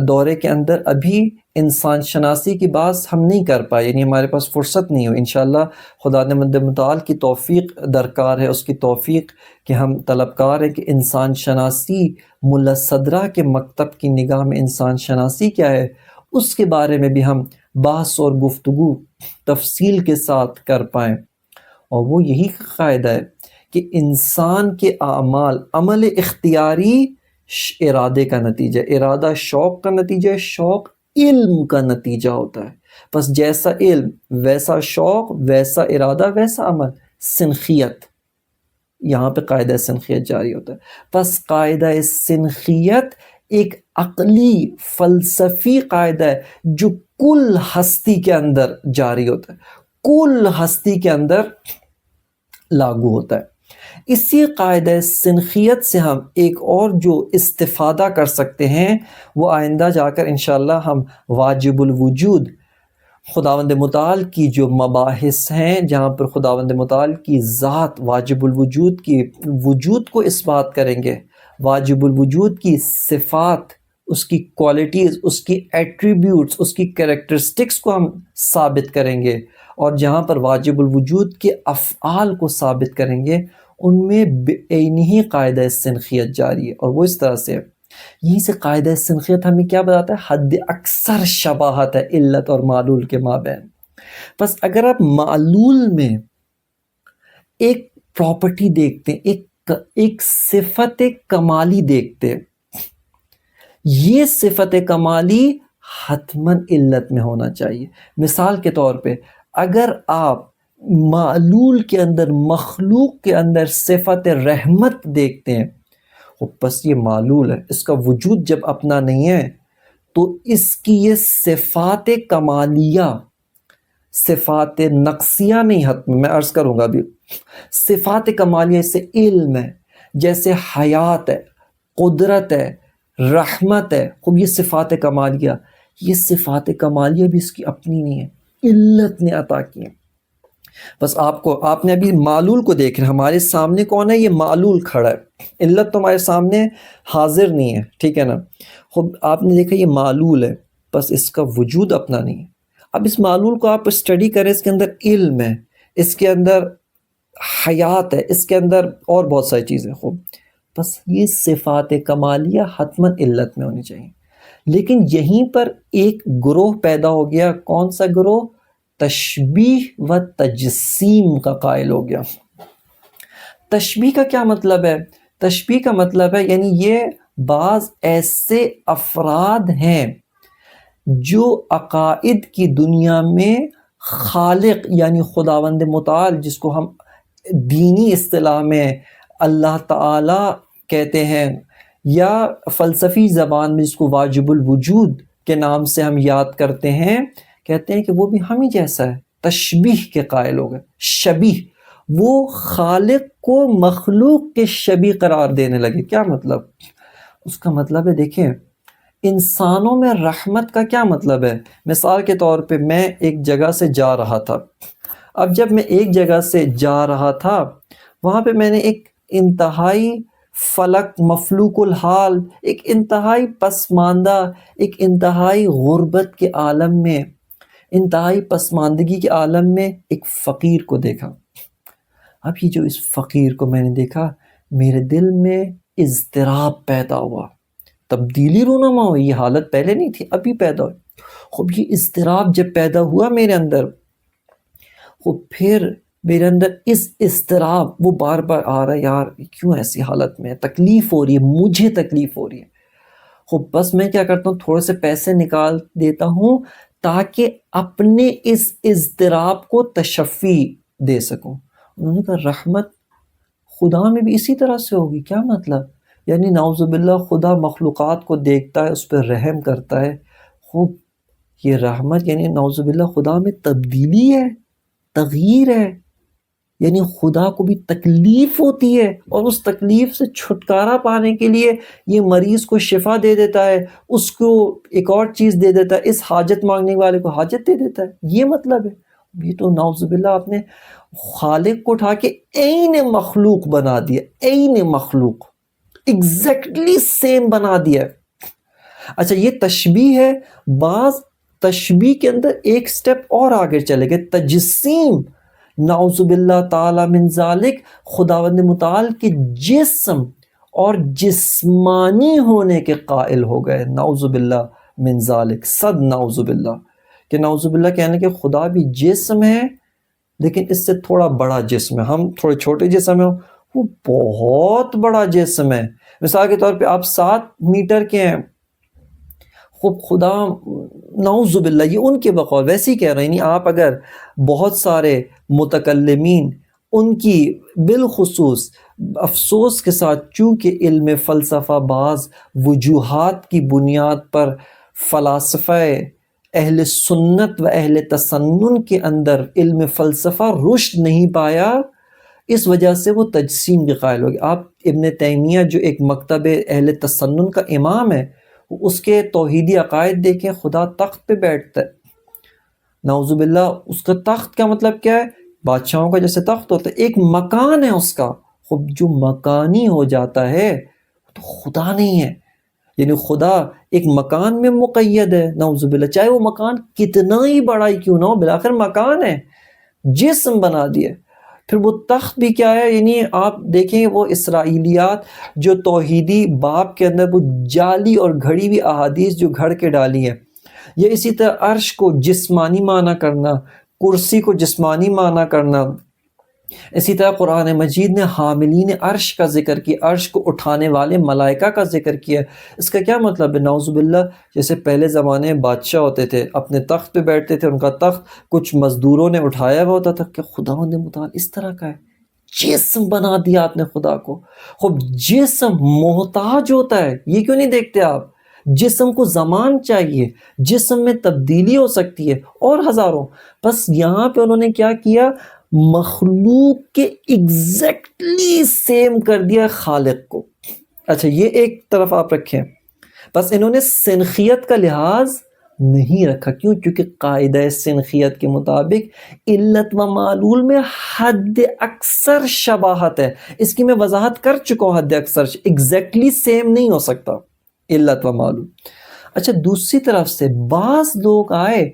دورے کے اندر ابھی انسان شناسی کی بات ہم نہیں کر پائے، یعنی ہمارے پاس فرصت نہیں ہوئی. انشاءاللہ خدا نے مند متعال کی توفیق درکار ہے، اس کی توفیق کہ ہم طلبکار ہیں کہ انسان شناسی ملا صدرہ کے مکتب کی نگاہ میں انسان شناسی کیا ہے اس کے بارے میں بھی ہم بحث اور گفتگو تفصیل کے ساتھ کر پائیں. اور وہ یہی قاعدہ ہے کہ انسان کے اعمال، عمل اختیاری ارادے کا نتیجہ، ارادہ شوق کا نتیجہ، شوق علم کا نتیجہ ہوتا ہے. بس جیسا علم ویسا شوق، ویسا ارادہ ویسا عمل. سنخیت، یہاں پہ قاعدہ سنخیت جاری ہوتا ہے. بس قاعدہ سنخیت ایک عقلی فلسفی قاعدہ ہے جو کل ہستی کے اندر جاری ہوتا ہے، کل ہستی کے اندر لاگو ہوتا ہے. اسی قاعدہ سنخیت سے ہم ایک اور جو استفادہ کر سکتے ہیں وہ آئندہ جا کر انشاءاللہ ہم واجب الوجود خداوند متعال کی جو مباحث ہیں، جہاں پر خداوند متعال کی ذات واجب الوجود کی وجود کو اس بات کریں گے، واجب الوجود کی صفات، اس کی کوالٹیز، اس کی ایٹریبیوٹس، اس کی کریکٹرسٹکس کو ہم ثابت کریں گے، اور جہاں پر واجب الوجود کے افعال کو ثابت کریں گے، ان میں بعینہ قاعدہ سنخیت جاری ہے، اور وہ اس طرح سے ہے۔ یہیں سے قاعدہ سنخیت ہمیں کیا بتاتا ہے؟ حد اکثر شباہت ہے علت اور معلول کے مابین۔ بس اگر آپ معلول میں ایک پراپرٹی دیکھتے ہیں، ایک صفت کمالی دیکھتے ہیں، یہ صفت کمالی حتماً علت میں ہونا چاہیے۔ مثال کے طور پہ اگر آپ معلول کے اندر، مخلوق کے اندر صفت رحمت دیکھتے ہیں، بس یہ معلول ہے، اس کا وجود جب اپنا نہیں ہے تو اس کی یہ صفات کمالیہ، صفات نقصیہ نہیں حتم، میں عرض کروں گا ابھی، صفات کمالیہ سے علم ہے، جیسے حیات ہے، قدرت ہے، رحمت ہے، خوب یہ صفات کمالیہ، یہ صفات کمالیہ بھی اس کی اپنی نہیں ہے، علت نے عطا کی ہے۔ بس آپ نے ابھی معلول کو دیکھ رہے ہیں، ہمارے سامنے کون ہے؟ یہ معلول کھڑا ہے، علت تو ہمارے سامنے حاضر نہیں ہے، ٹھیک ہے نا؟ خب آپ نے دیکھا یہ معلول ہے، بس اس کا وجود اپنا نہیں ہے۔ اب اس معلول کو آپ اسٹڈی کریں، اس کے اندر علم ہے، اس کے اندر حیات ہے، اس کے اندر اور بہت ساری چیزیں، خوب بس یہ صفات کمالیہ حتماً علت میں ہونی چاہیے۔ لیکن یہیں پر ایک گروہ پیدا ہو گیا، کون سا گروہ؟ تشبیہ و تجسیم کا قائل ہو گیا۔ تشبیہ کا کیا مطلب ہے؟ تشبیہ کا مطلب ہے یعنی یہ بعض ایسے افراد ہیں جو عقائد کی دنیا میں خالق یعنی خداوند متعال، جس کو ہم دینی اصطلاح میں اللہ تعالی کہتے ہیں، یا فلسفی زبان میں جس کو واجب الوجود کے نام سے ہم یاد کرتے ہیں، کہتے ہیں کہ وہ بھی ہم ہی جیسا ہے، تشبیہ کے قائل ہو گئے۔ شبیہ، وہ خالق کو مخلوق کے شبیہ قرار دینے لگے۔ کیا مطلب؟ اس کا مطلب ہے، دیکھیں انسانوں میں رحمت کا کیا مطلب ہے؟ مثال کے طور پہ میں ایک جگہ سے جا رہا تھا، اب جب میں ایک جگہ سے جا رہا تھا، وہاں پہ میں نے ایک انتہائی فلک مفلوق الحال، ایک انتہائی پسماندہ، ایک انتہائی غربت کے عالم میں، انتہائی پسماندگی کے عالم میں ایک فقیر کو دیکھا۔ اب یہ جو اس فقیر کو میں نے دیکھا، میرے دل میں اضطراب پیدا ہوا، تبدیلی رونما ہوئی، یہ حالت پہلے نہیں تھی، ابھی پیدا ہوئی۔ خوب یہ اضطراب جب پیدا ہوا میرے اندر، خوب پھر میرے اندر اس اضطراب وہ بار بار آ رہا ہے، یار کیوں ایسی حالت میں، تکلیف ہو رہی ہے، مجھے تکلیف ہو رہی ہے۔ خوب بس میں کیا کرتا ہوں، تھوڑے سے پیسے نکال دیتا ہوں تاکہ اپنے اس اضطراب کو تشفی دے سکوں۔ انہوں نے کہا رحمت خدا میں بھی اسی طرح سے ہوگی؟ کیا مطلب؟ یعنی نعوذ باللہ خدا مخلوقات کو دیکھتا ہے، اس پہ رحم کرتا ہے، خوب یہ رحمت یعنی نعوذ باللہ خدا میں تبدیلی ہے، تغییر ہے، یعنی خدا کو بھی تکلیف ہوتی ہے، اور اس تکلیف سے چھٹکارا پانے کے لیے یہ مریض کو شفا دے دیتا ہے، اس کو ایک اور چیز دے دیتا ہے، اس حاجت مانگنے والے کو حاجت دے دیتا ہے، یہ مطلب ہے۔ یہ تو نعوذ باللہ آپ نے خالق کو اٹھا کے عین مخلوق بنا دیا، عین مخلوق ایگزیکٹلی سیم بنا دیا۔ اچھا یہ تشبیہ ہے، بعض تشبیہ کے اندر ایک سٹیپ اور آگے چلے گئے، تجسیم، نعوذ باللہ تعالی من ذالک، خداوند متعال کے جسم اور جسمانی ہونے کے قائل ہو گئے، نعوذ باللہ من ذالک، صد نعوذ باللہ، کہ نعوذ باللہ کہنے کہ خدا بھی جسم ہے لیکن اس سے تھوڑا بڑا جسم ہے، ہم تھوڑے چھوٹے جسم ہیں، وہ بہت بڑا جسم ہے۔ مثال کے طور پہ آپ 7 میٹر کے ہیں، خوب خدا نعوذ باللہ، یہ ان کے بقول ویسے ہی کہہ رہے ہیں، یعنی آپ اگر بہت سارے متکلمین ان کی بالخصوص افسوس کے ساتھ، چونکہ علم فلسفہ بعض وجوہات کی بنیاد پر فلاسفہ اہل سنت و اہل تسنن کے اندر علم فلسفہ رشد نہیں پایا، اس وجہ سے وہ تجسیم کے قائل ہو گئے۔ آپ ابن تیمیہ جو ایک مکتب اہل تسنن کا امام ہے، اس کے توحیدی عقائد دیکھیں، خدا تخت پہ بیٹھتا ہے، نعوذ باللہ اس کا تخت کا مطلب کیا ہے؟ بادشاہوں کا جیسے تخت ہوتا ہے، ایک مکان ہے اس کا. خب جو مکانی ہو جاتا ہے تو خدا نہیں ہے. یعنی خدا ایک مکان میں مقید ہے، نعوذ باللہ، چاہے وہ مکان کتنا ہی بڑا ہی کیوں نہ ہو، بالآخر مکان ہے، جسم بنا دیا. پھر وہ تخت بھی کیا ہے؟ یعنی آپ دیکھیں وہ اسرائیلیات جو توحیدی باب کے اندر وہ جعلی اور گھڑی ہوئی احادیث جو گھڑ کے ڈالی ہیں، یا اسی طرح عرش کو جسمانی معنی کرنا، کرسی کو جسمانی معنی کرنا. اسی طرح قرآن مجید نے حاملین عرش کا ذکر کیا، عرش کو اٹھانے والے ملائکہ کا ذکر کیا. اس کا کیا مطلب ہے؟ نعوذ باللہ، جیسے پہلے زمانے میں بادشاہ ہوتے تھے، اپنے تخت پہ بیٹھتے تھے، ان کا تخت کچھ مزدوروں نے اٹھایا ہوا ہوتا تھا، کہ خداوند متعال اس طرح کا ہے، جسم بنا دیا آپ نے خدا کو. خب جسم محتاج ہوتا ہے، یہ کیوں نہیں دیکھتے آپ؟ جسم کو زمان چاہیے، جسم میں تبدیلی ہو سکتی ہے اور ہزاروں. بس یہاں پہ انہوں نے کیا کیا؟ مخلوق کے ایگزیکٹلی سیم کر دیا خالق کو. اچھا یہ ایک طرف آپ رکھیں. بس انہوں نے سنخیت کا لحاظ نہیں رکھا. کیوں؟ کیونکہ قاعدہ سنخیت کے مطابق علت و معلول میں حد اکثر شباہت ہے. اس کی میں وضاحت کر چکا ہوں، حد اکثر ایگزیکٹلی سیم نہیں ہو سکتا علت و معلول. اچھا دوسری طرف سے بعض لوگ آئے،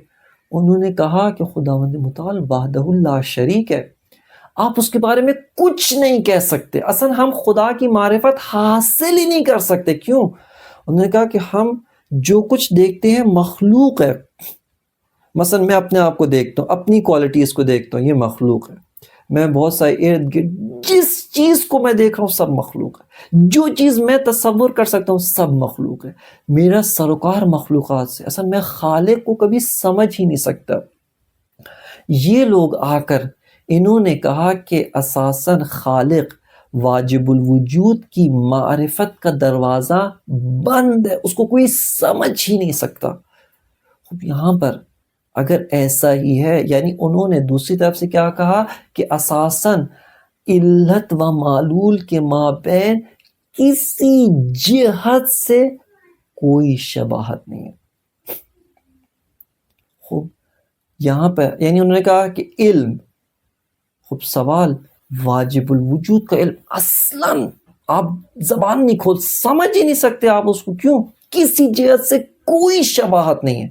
انہوں نے کہا کہ خداوند متعال وحدہ لا شریک ہے، آپ اس کے بارے میں کچھ نہیں کہہ سکتے. اصلا ہم خدا کی معرفت حاصل ہی نہیں کر سکتے. کیوں؟ انہوں نے کہا کہ ہم جو کچھ دیکھتے ہیں مخلوق ہے. مثلا میں اپنے آپ کو دیکھتا ہوں، اپنی کوالٹیز کو دیکھتا ہوں، یہ مخلوق ہے. میں بہت سارے ارد گرد جس چیز کو میں دیکھ رہا ہوں سب مخلوق ہے. جو چیز میں تصور کر سکتا ہوں سب مخلوق ہے. میرا سروکار مخلوقات سے، اصلا میں خالق کو کبھی سمجھ ہی نہیں سکتا. یہ لوگ آ کر انہوں نے کہا کہ اساساً خالق واجب الوجود کی معرفت کا دروازہ بند ہے، اس کو کوئی سمجھ ہی نہیں سکتا. یہاں پر اگر ایسا ہی ہے، یعنی انہوں نے دوسری طرف سے کیا کہا کہ اساساً علت و معلول کے مابین کسی جہت سے کوئی شباہت نہیں ہے. خوب یہاں پہ یعنی انہوں نے کہا کہ علم، خوب سوال، واجب الوجود کا علم اصلاً آپ زبان نہیں کھول، سمجھ ہی نہیں سکتے آپ اس کو. کیوں؟ کسی جہت سے کوئی شباہت نہیں ہے.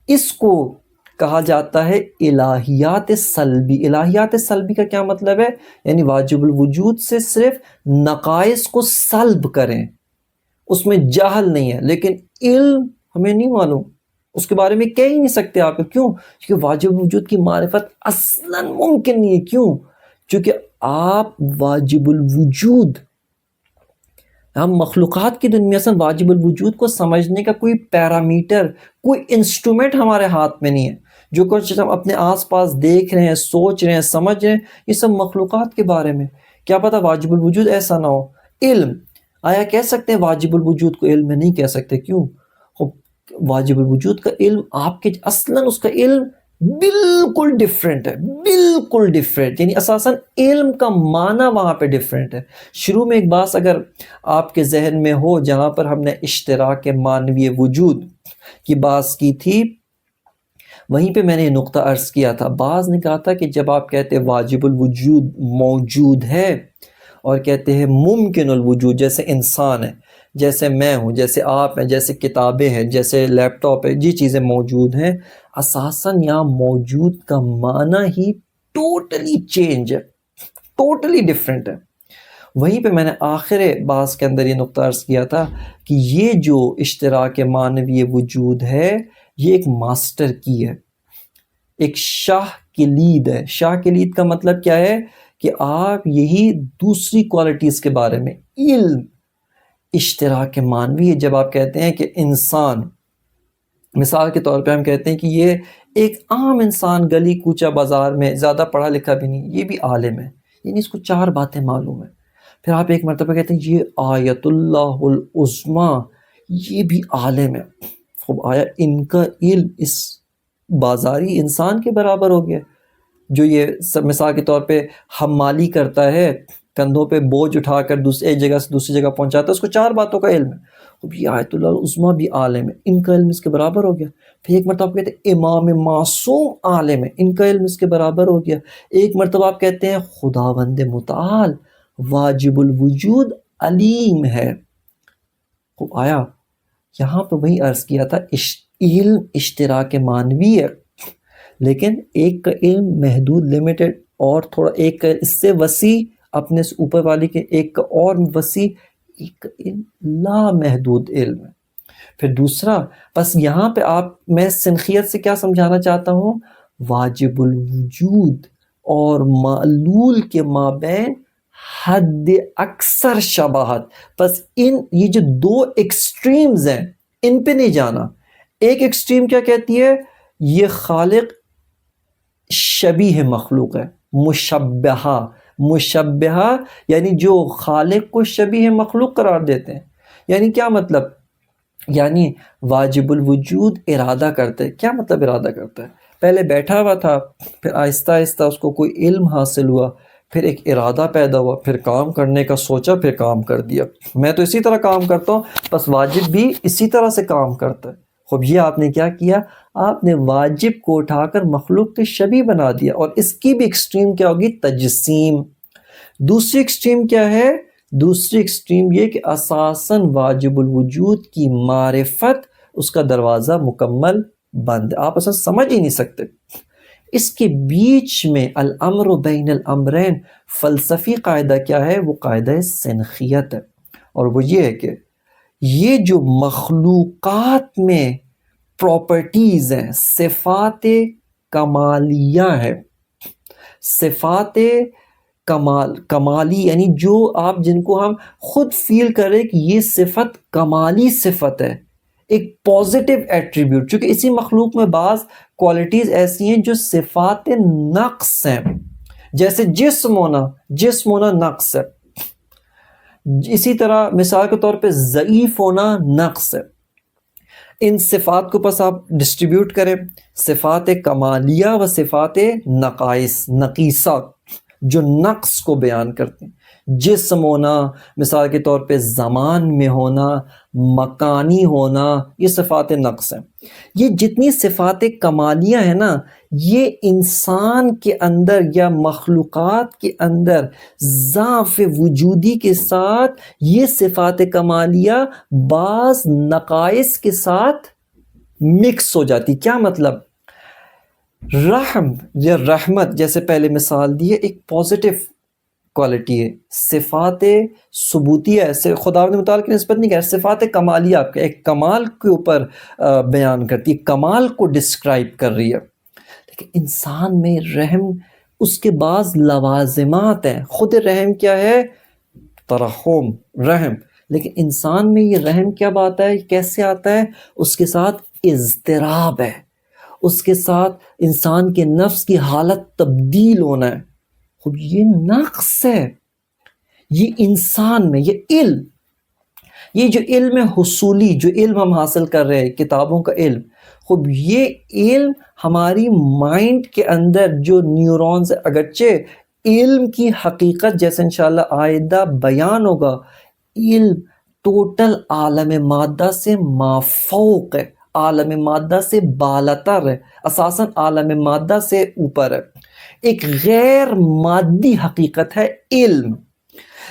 اس کو کہا جاتا ہے الہیات سلبی. الہیات سلبی کا کیا مطلب ہے؟ یعنی واجب الوجود سے صرف نقائص کو سلب کریں، اس میں جہل نہیں ہے، لیکن علم ہمیں نہیں معلوم، اس کے بارے میں کہہ ہی نہیں سکتے آپ. کیوں؟ کیونکہ واجب الوجود کی معرفت اصلاً ممکن نہیں ہے. کیوں؟ کیونکہ آپ واجب الوجود، ہم مخلوقات کی دنیا میں واجب الوجود کو سمجھنے کا کوئی پیرامیٹر، کوئی انسٹرومنٹ ہمارے ہاتھ میں نہیں ہے. جو کچھ ہم اپنے آس پاس دیکھ رہے ہیں، سوچ رہے ہیں، سمجھ رہے ہیں، یہ سب مخلوقات کے بارے میں. کیا پتہ واجب الوجود ایسا نہ ہو. علم، آیا کہہ سکتے ہیں واجب الوجود کو علم میں؟ نہیں کہہ سکتے. کیوں؟ واجب الوجود کا علم آپ کے اصلاً اس کا علم بالکل ڈیفرنٹ ہے، بالکل ڈیفرنٹ. یعنی اساساً علم کا معنی وہاں پہ ڈیفرنٹ ہے. شروع میں ایک بات اگر آپ کے ذہن میں ہو، جہاں پر ہم نے اشتراک معنوی وجود کی بات کی تھی، وہیں پہ میں نے یہ نقطہ عرض کیا تھا. بعض نے کہا تھا کہ جب آپ کہتے ہیں واجب الوجود موجود ہے، اور کہتے ہیں ممکن الوجود، جیسے انسان ہے، جیسے میں ہوں، جیسے آپ ہیں، جیسے کتابیں ہیں، جیسے لیپ ٹاپ ہے، یہ چیزیں موجود ہیں، اساساً یہاں موجود کا معنی ہی ٹوٹلی چینج ہے، ٹوٹلی ڈیفرنٹ ہے. وہیں پہ میں نے آخر باز کے اندر یہ نقطہ عرض کیا تھا کہ یہ جو اشتراک معنوی وجود ہے، یہ ایک ماسٹر کی ہے، ایک شاہ کلید ہے. شاہ کلید کا مطلب کیا ہے؟ کہ آپ یہی دوسری کوالٹیز کے بارے میں علم، اشتراک معنوی ہے. جب آپ کہتے ہیں کہ انسان، مثال کے طور پہ ہم کہتے ہیں کہ یہ ایک عام انسان گلی کوچہ بازار میں، زیادہ پڑھا لکھا بھی نہیں، یہ بھی عالم ہے، یعنی اس کو 4 باتیں معلوم ہیں. پھر آپ ایک مرتبہ کہتے ہیں یہ آیت اللہ العظمیٰ، یہ بھی عالم ہے. خوب آیا ان کا علم اس بازاری انسان کے برابر ہو گیا، جو یہ مثال کے طور پہ حمالی کرتا ہے کندھوں پہ بوجھ اٹھا کر ایک جگہ سے دوسری جگہ پہنچاتا ہے، اس کو 4 باتوں کا علم ہے۔ اب یہ آیت اللہ العظمیٰ بھی عالم ہے، ان کا علم اس کے برابر ہو گیا۔ پھر ایک مرتبہ آپ کہتے ہیں امام معصوم عالم ہے، ان کا علم اس کے برابر ہو گیا۔ ایک مرتبہ آپ کہتے ہیں خداوند متعال واجب الوجود علیم ہے۔ خوب آیا یہاں پہ وہی عرض کیا تھا، علم اشتراک معنوی ہے، لیکن ایک کا علم محدود لمیٹڈ، اور تھوڑا ایک کا اس سے وسیع، اپنے سے اوپر والی کے ایک کا اور وسیع، ایک کا علم لا محدود علم ہے۔ پھر دوسرا، بس یہاں پہ میں سنخیت سے کیا سمجھانا چاہتا ہوں، واجب الوجود اور معلول کے مابین حد اکثر شباہت، بس یہ جو 2 ایکسٹریمز ہیں ان پہ نہیں جانا۔ ایک ایکسٹریم کیا کہتی ہے، یہ خالق شبیہ مخلوق ہے، مشبہہ یعنی جو خالق کو شبیہ مخلوق قرار دیتے ہیں۔ یعنی کیا مطلب، یعنی واجب الوجود ارادہ کرتے، کیا مطلب ارادہ کرتا ہے، پہلے بیٹھا ہوا تھا، پھر آہستہ آہستہ اس کو کوئی علم حاصل ہوا، پھر ایک ارادہ پیدا ہوا، پھر کام کرنے کا سوچا، پھر کام کر دیا۔ میں تو اسی طرح کام کرتا ہوں، بس واجب بھی اسی طرح سے کام کرتا ہے۔ خب یہ آپ نے کیا کیا، آپ نے واجب کو اٹھا کر مخلوق کے شبیہ بنا دیا۔ اور اس کی بھی ایکسٹریم کیا ہوگی، تجسیم۔ دوسری ایکسٹریم کیا ہے، دوسری ایکسٹریم یہ کہ اساساً واجب الوجود کی معرفت، اس کا دروازہ مکمل بند ہے، آپ اسے سمجھ ہی نہیں سکتے۔ اس کے بیچ میں الامر بین الامرین فلسفی قاعدہ کیا ہے، وہ قاعدہ سنخیت ہے، اور وہ یہ ہے کہ یہ جو مخلوقات میں پراپرٹیز ہیں، صفات کمالیہ ہے، صفات کمالی یعنی جو آپ جن کو ہم خود فیل کریں کہ یہ صفت کمالی صفت ہے، ایک پازیٹیو ایٹریبیوٹ، چونکہ اسی مخلوق میں بعض کوالٹیز ایسی ہیں جو صفات نقص ہیں، جیسے جسم ہونا نقص ہے، اسی طرح مثال کے طور پہ ضعیف ہونا نقص ہے۔ ان صفات کو پس آپ ڈسٹریبیوٹ کریں، صفات کمالیہ و صفات نقیصہ جو نقص کو بیان کرتے ہیں۔ جسم ہونا، مثال کے طور پہ زمان میں ہونا، مکانی ہونا، یہ صفات نقص ہیں۔ یہ جتنی صفات کمالیہ ہیں نا، یہ انسان کے اندر یا مخلوقات کے اندر ضعف وجودی کے ساتھ یہ صفات کمالیہ بعض نقائص کے ساتھ مکس ہو جاتی۔ کیا مطلب، رحم یا رحمت جیسے پہلے مثال دی ہے، ایک پازیٹیو کوالٹی ہے، صفات ثبوتیہ ہے، خداوند متعال کی نسبت نہیں کر، صفات کمالیہ آپ کے ایک کمال کے اوپر بیان کرتی ہے، کمال کو ڈسکرائب کر رہی ہے۔ لیکن انسان میں رحم اس کے بعض لوازمات ہیں، خود رحم کیا ہے، ترحم، رحم، لیکن انسان میں یہ رحم کیا بات ہے، کیسے آتا ہے، اس کے ساتھ اضطراب ہے، اس کے ساتھ انسان کے نفس کی حالت تبدیل ہونا ہے۔ خب یہ نقص ہے، یہ انسان میں، یہ جو علم حصولی، جو علم ہم حاصل کر رہے ہیں کتابوں کا علم، خب یہ علم ہماری مائنڈ کے اندر جو نیورونز، اگرچہ علم کی حقیقت جیسے انشاءاللہ آئندہ بیان ہوگا، علم ٹوٹل عالم مادہ سے مافوق ہے، عالم مادہ سے بالاتر ہے، اساساً عالم مادہ سے اوپر ہے، ایک غیر مادی حقیقت ہے علم۔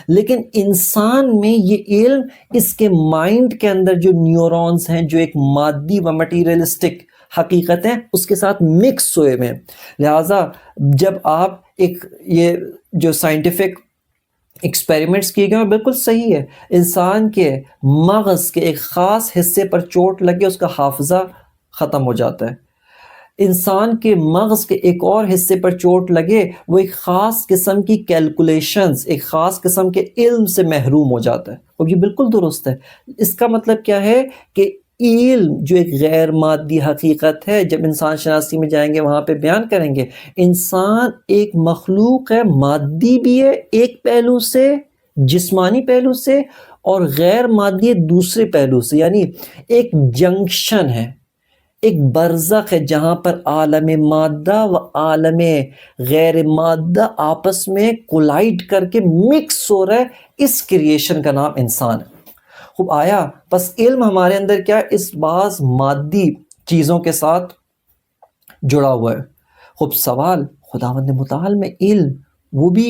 لیکن انسان میں یہ علم اس کے مائنڈ کے اندر جو نیورونز ہیں، جو ایک مادی و مٹیریلسٹک حقیقت ہیں، اس کے ساتھ مکس ہوئے ہیں۔ لہٰذا جب آپ یہ جو سائنٹیفک ایکسپیریمنٹس کیے گئے ہیں بالکل صحیح ہے، انسان کے مغز کے ایک خاص حصے پر چوٹ لگے اس کا حافظہ ختم ہو جاتا ہے، انسان کے مغز کے ایک اور حصے پر چوٹ لگے وہ ایک خاص قسم کی کیلکولیشنز، ایک خاص قسم کے علم سے محروم ہو جاتا ہے۔ اور یہ بالکل درست ہے۔ اس کا مطلب کیا ہے کہ علم جو ایک غیر مادی حقیقت ہے، جب انسان شناسی میں جائیں گے وہاں پہ بیان کریں گے، انسان ایک مخلوق ہے، مادی بھی ہے ایک پہلو سے، جسمانی پہلو سے، اور غیر مادی دوسرے پہلو سے، یعنی ایک جنکشن ہے، ایک برزخ ہے جہاں پر عالم مادہ و عالم غیر مادہ آپس میں کولائڈ کر کے مکس ہو رہا ہے، اس کریشن کا نام انسان ہے۔ خوب آیا بس علم ہمارے اندر کیا ہے، اس بعض مادی چیزوں کے ساتھ جڑا ہوا ہے۔ خوب سوال، خداوند متعال میں علم وہ بھی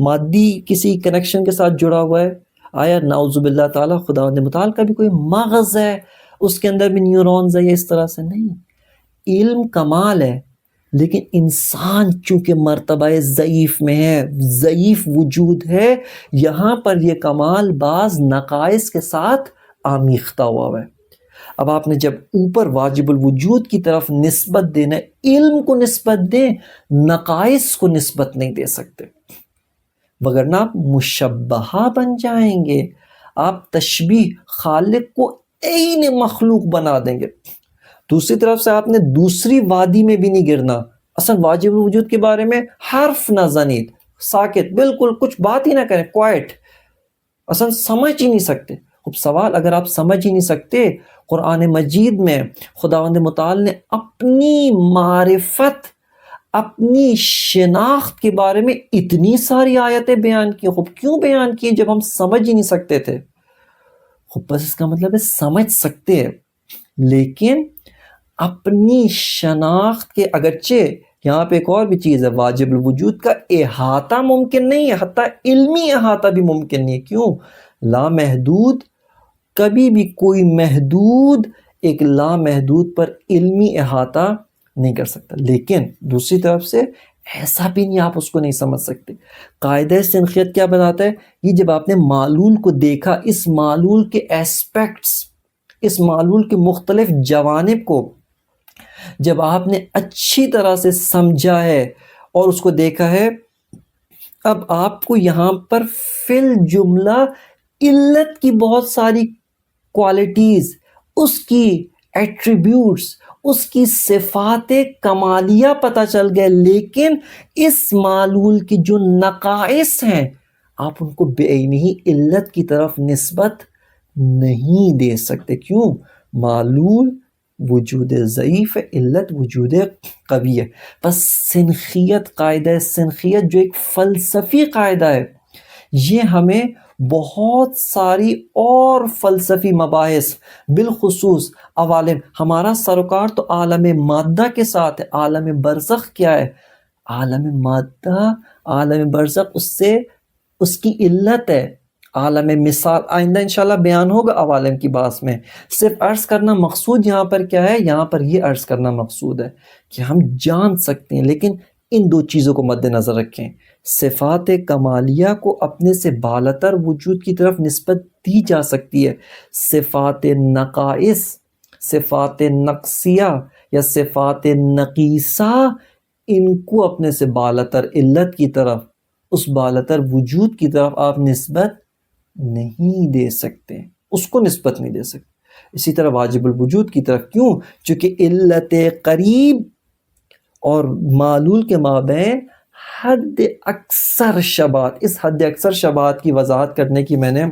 مادی کسی کنیکشن کے ساتھ جڑا ہوا ہے؟ آیا نعوذ باللہ تعالیٰ خداوند متعال کا بھی کوئی مغز ہے، اس کے اندر بھی نیورونز ہے یا اس طرح سے؟ نہیں، علم کمال ہے، لیکن انسان چونکہ مرتبہ ضعیف میں ہے، ضعیف وجود ہے، یہاں پر یہ کمال بعض نقائص کے ساتھ آمیختہ ہوا ہے۔ اب آپ نے جب اوپر واجب الوجود کی طرف نسبت دینا، علم کو نسبت دیں، نقائص کو نسبت نہیں دے سکتے، وگرنہ آپ مشبہہ بن جائیں گے، آپ تشبیہ خالق کو عین مخلوق بنا دیں گے۔ دوسری طرف سے آپ نے دوسری وادی میں بھی نہیں گرنا، اصلا واجب الوجود کے بارے میں حرف نہ زنید، ساکت، بالکل کچھ بات ہی نہ کریں، کوائٹ، اصلا سمجھ ہی نہیں سکتے۔ اب سوال، اگر آپ سمجھ ہی نہیں سکتے، قرآن مجید میں خداوند متعال نے اپنی معرفت، اپنی شناخت کے بارے میں اتنی ساری آیتیں بیان کی، خوب کیوں بیان کی جب ہم سمجھ ہی نہیں سکتے تھے؟ خوب بس اس کا مطلب ہے سمجھ سکتے ہیں، لیکن اپنی شناخت کے، اگرچہ یہاں پہ ایک اور بھی چیز ہے، واجب الوجود کا احاطہ ممکن نہیں ہے، حتیٰ علمی احاطہ بھی ممکن نہیں ہے۔ کیوں؟ لامحدود، کبھی بھی کوئی محدود ایک لامحدود پر علمی احاطہ نہیں کر سکتا، لیکن دوسری طرف سے ایسا بھی نہیں آپ اس کو نہیں سمجھ سکتے۔ قاعدہ سنخیت کیا بتاتا ہے؟ یہ جب آپ نے معلول کو دیکھا، اس معلول کے ایسپیکٹس، اس معلول کے مختلف جوانب کو جب آپ نے اچھی طرح سے سمجھا ہے اور اس کو دیکھا ہے، اب آپ کو یہاں پر فی الجملہ علت کی بہت ساری کوالٹیز، اس کی ایٹریبیوٹس، اس کی صفات کمالیہ پتہ چل گئے، لیکن اس معلول کی جو نقائص ہیں آپ ان کو بے عینی علت کی طرف نسبت نہیں دے سکتے۔ کیوں؟ معلول وجود ضعیف ہے، علت وجود قوی ہے۔ بس سنخیت، قاعدہ سنخیت جو ایک فلسفی قاعدہ ہے، یہ ہمیں بہت ساری اور فلسفی مباحث، بالخصوص عوالم، ہمارا سروکار تو عالم مادہ کے ساتھ ہے۔ عالم برزخ کیا ہے؟ عالم مادہ، عالم برزخ اس سے اس کی علت ہے۔ عالم مثال آئندہ انشاءاللہ بیان ہوگا عوالم کی بات میں۔ صرف عرض کرنا مقصود یہاں پر کیا ہے؟ یہاں پر یہ عرض کرنا مقصود ہے کہ ہم جان سکتے ہیں، لیکن ان دو چیزوں کو مد نظر رکھیں۔ صفات کمالیہ کو اپنے سے بالاتر وجود کی طرف نسبت دی جا سکتی ہے، صفات نقائص، صفات نقصیہ یا صفات نقیصہ، ان کو اپنے سے بالاتر علت کی طرف، اس بالاتر وجود کی طرف آپ نسبت نہیں دے سکتے، اس کو نسبت نہیں دے سکتے۔ اسی طرح واجب الوجود کی طرف، کیوں؟ چونکہ علت قریب اور معلول کے مابین حد اکثر شباہت، اس حد اکثر شباہت کی وضاحت کرنے کی میں نے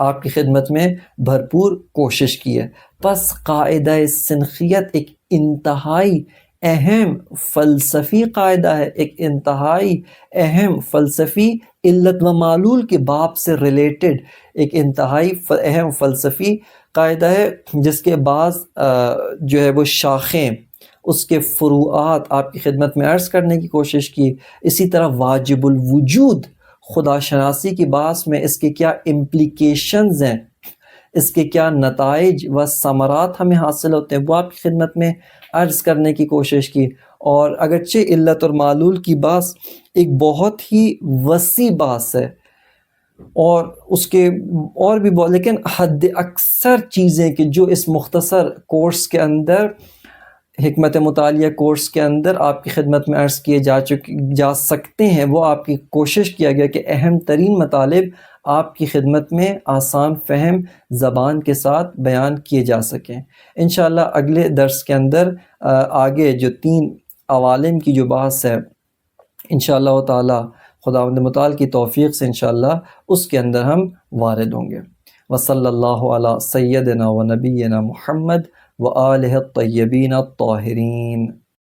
آپ کی خدمت میں بھرپور کوشش کی ہے۔ پس قاعدہ سنخیت ایک انتہائی اہم فلسفی قاعدہ ہے، ایک انتہائی اہم فلسفی علت و معلول کے باب سے ریلیٹڈ ایک انتہائی اہم فلسفی قاعدہ ہے، جس کے بعض جو ہے وہ شاخیں، اس کے فروعات آپ کی خدمت میں عرض کرنے کی کوشش کی۔ اسی طرح واجب الوجود، خدا شناسی کی بات میں اس کے کیا امپلیکیشنز ہیں، اس کے کیا نتائج و ثمرات ہمیں حاصل ہوتے ہیں، وہ آپ کی خدمت میں عرض کرنے کی کوشش کی۔ اور اگرچہ علت اور معلول کی بات ایک بہت ہی وسیع بات ہے، اور اس کے اور بھی بہت، لیکن حد اکثر چیزیں کہ جو اس مختصر کورس کے اندر، حکمت مطالعہ کورس کے اندر آپ کی خدمت میں عرض کیے جا سکتے ہیں، وہ آپ کی کوشش کیا گیا کہ اہم ترین مطالب آپ کی خدمت میں آسان فہم زبان کے ساتھ بیان کیے جا سکیں۔ انشاءاللہ اگلے درس کے اندر آگے جو 3 عوالم کی جو بحث ہے، انشاءاللہ تعالی خداوند متعال کی توفیق سے انشاءاللہ اس کے اندر ہم وارد ہوں گے۔ وصلی اللہ علی سیدنا و نبینا محمد و آلہ الطیبین الطاہرین۔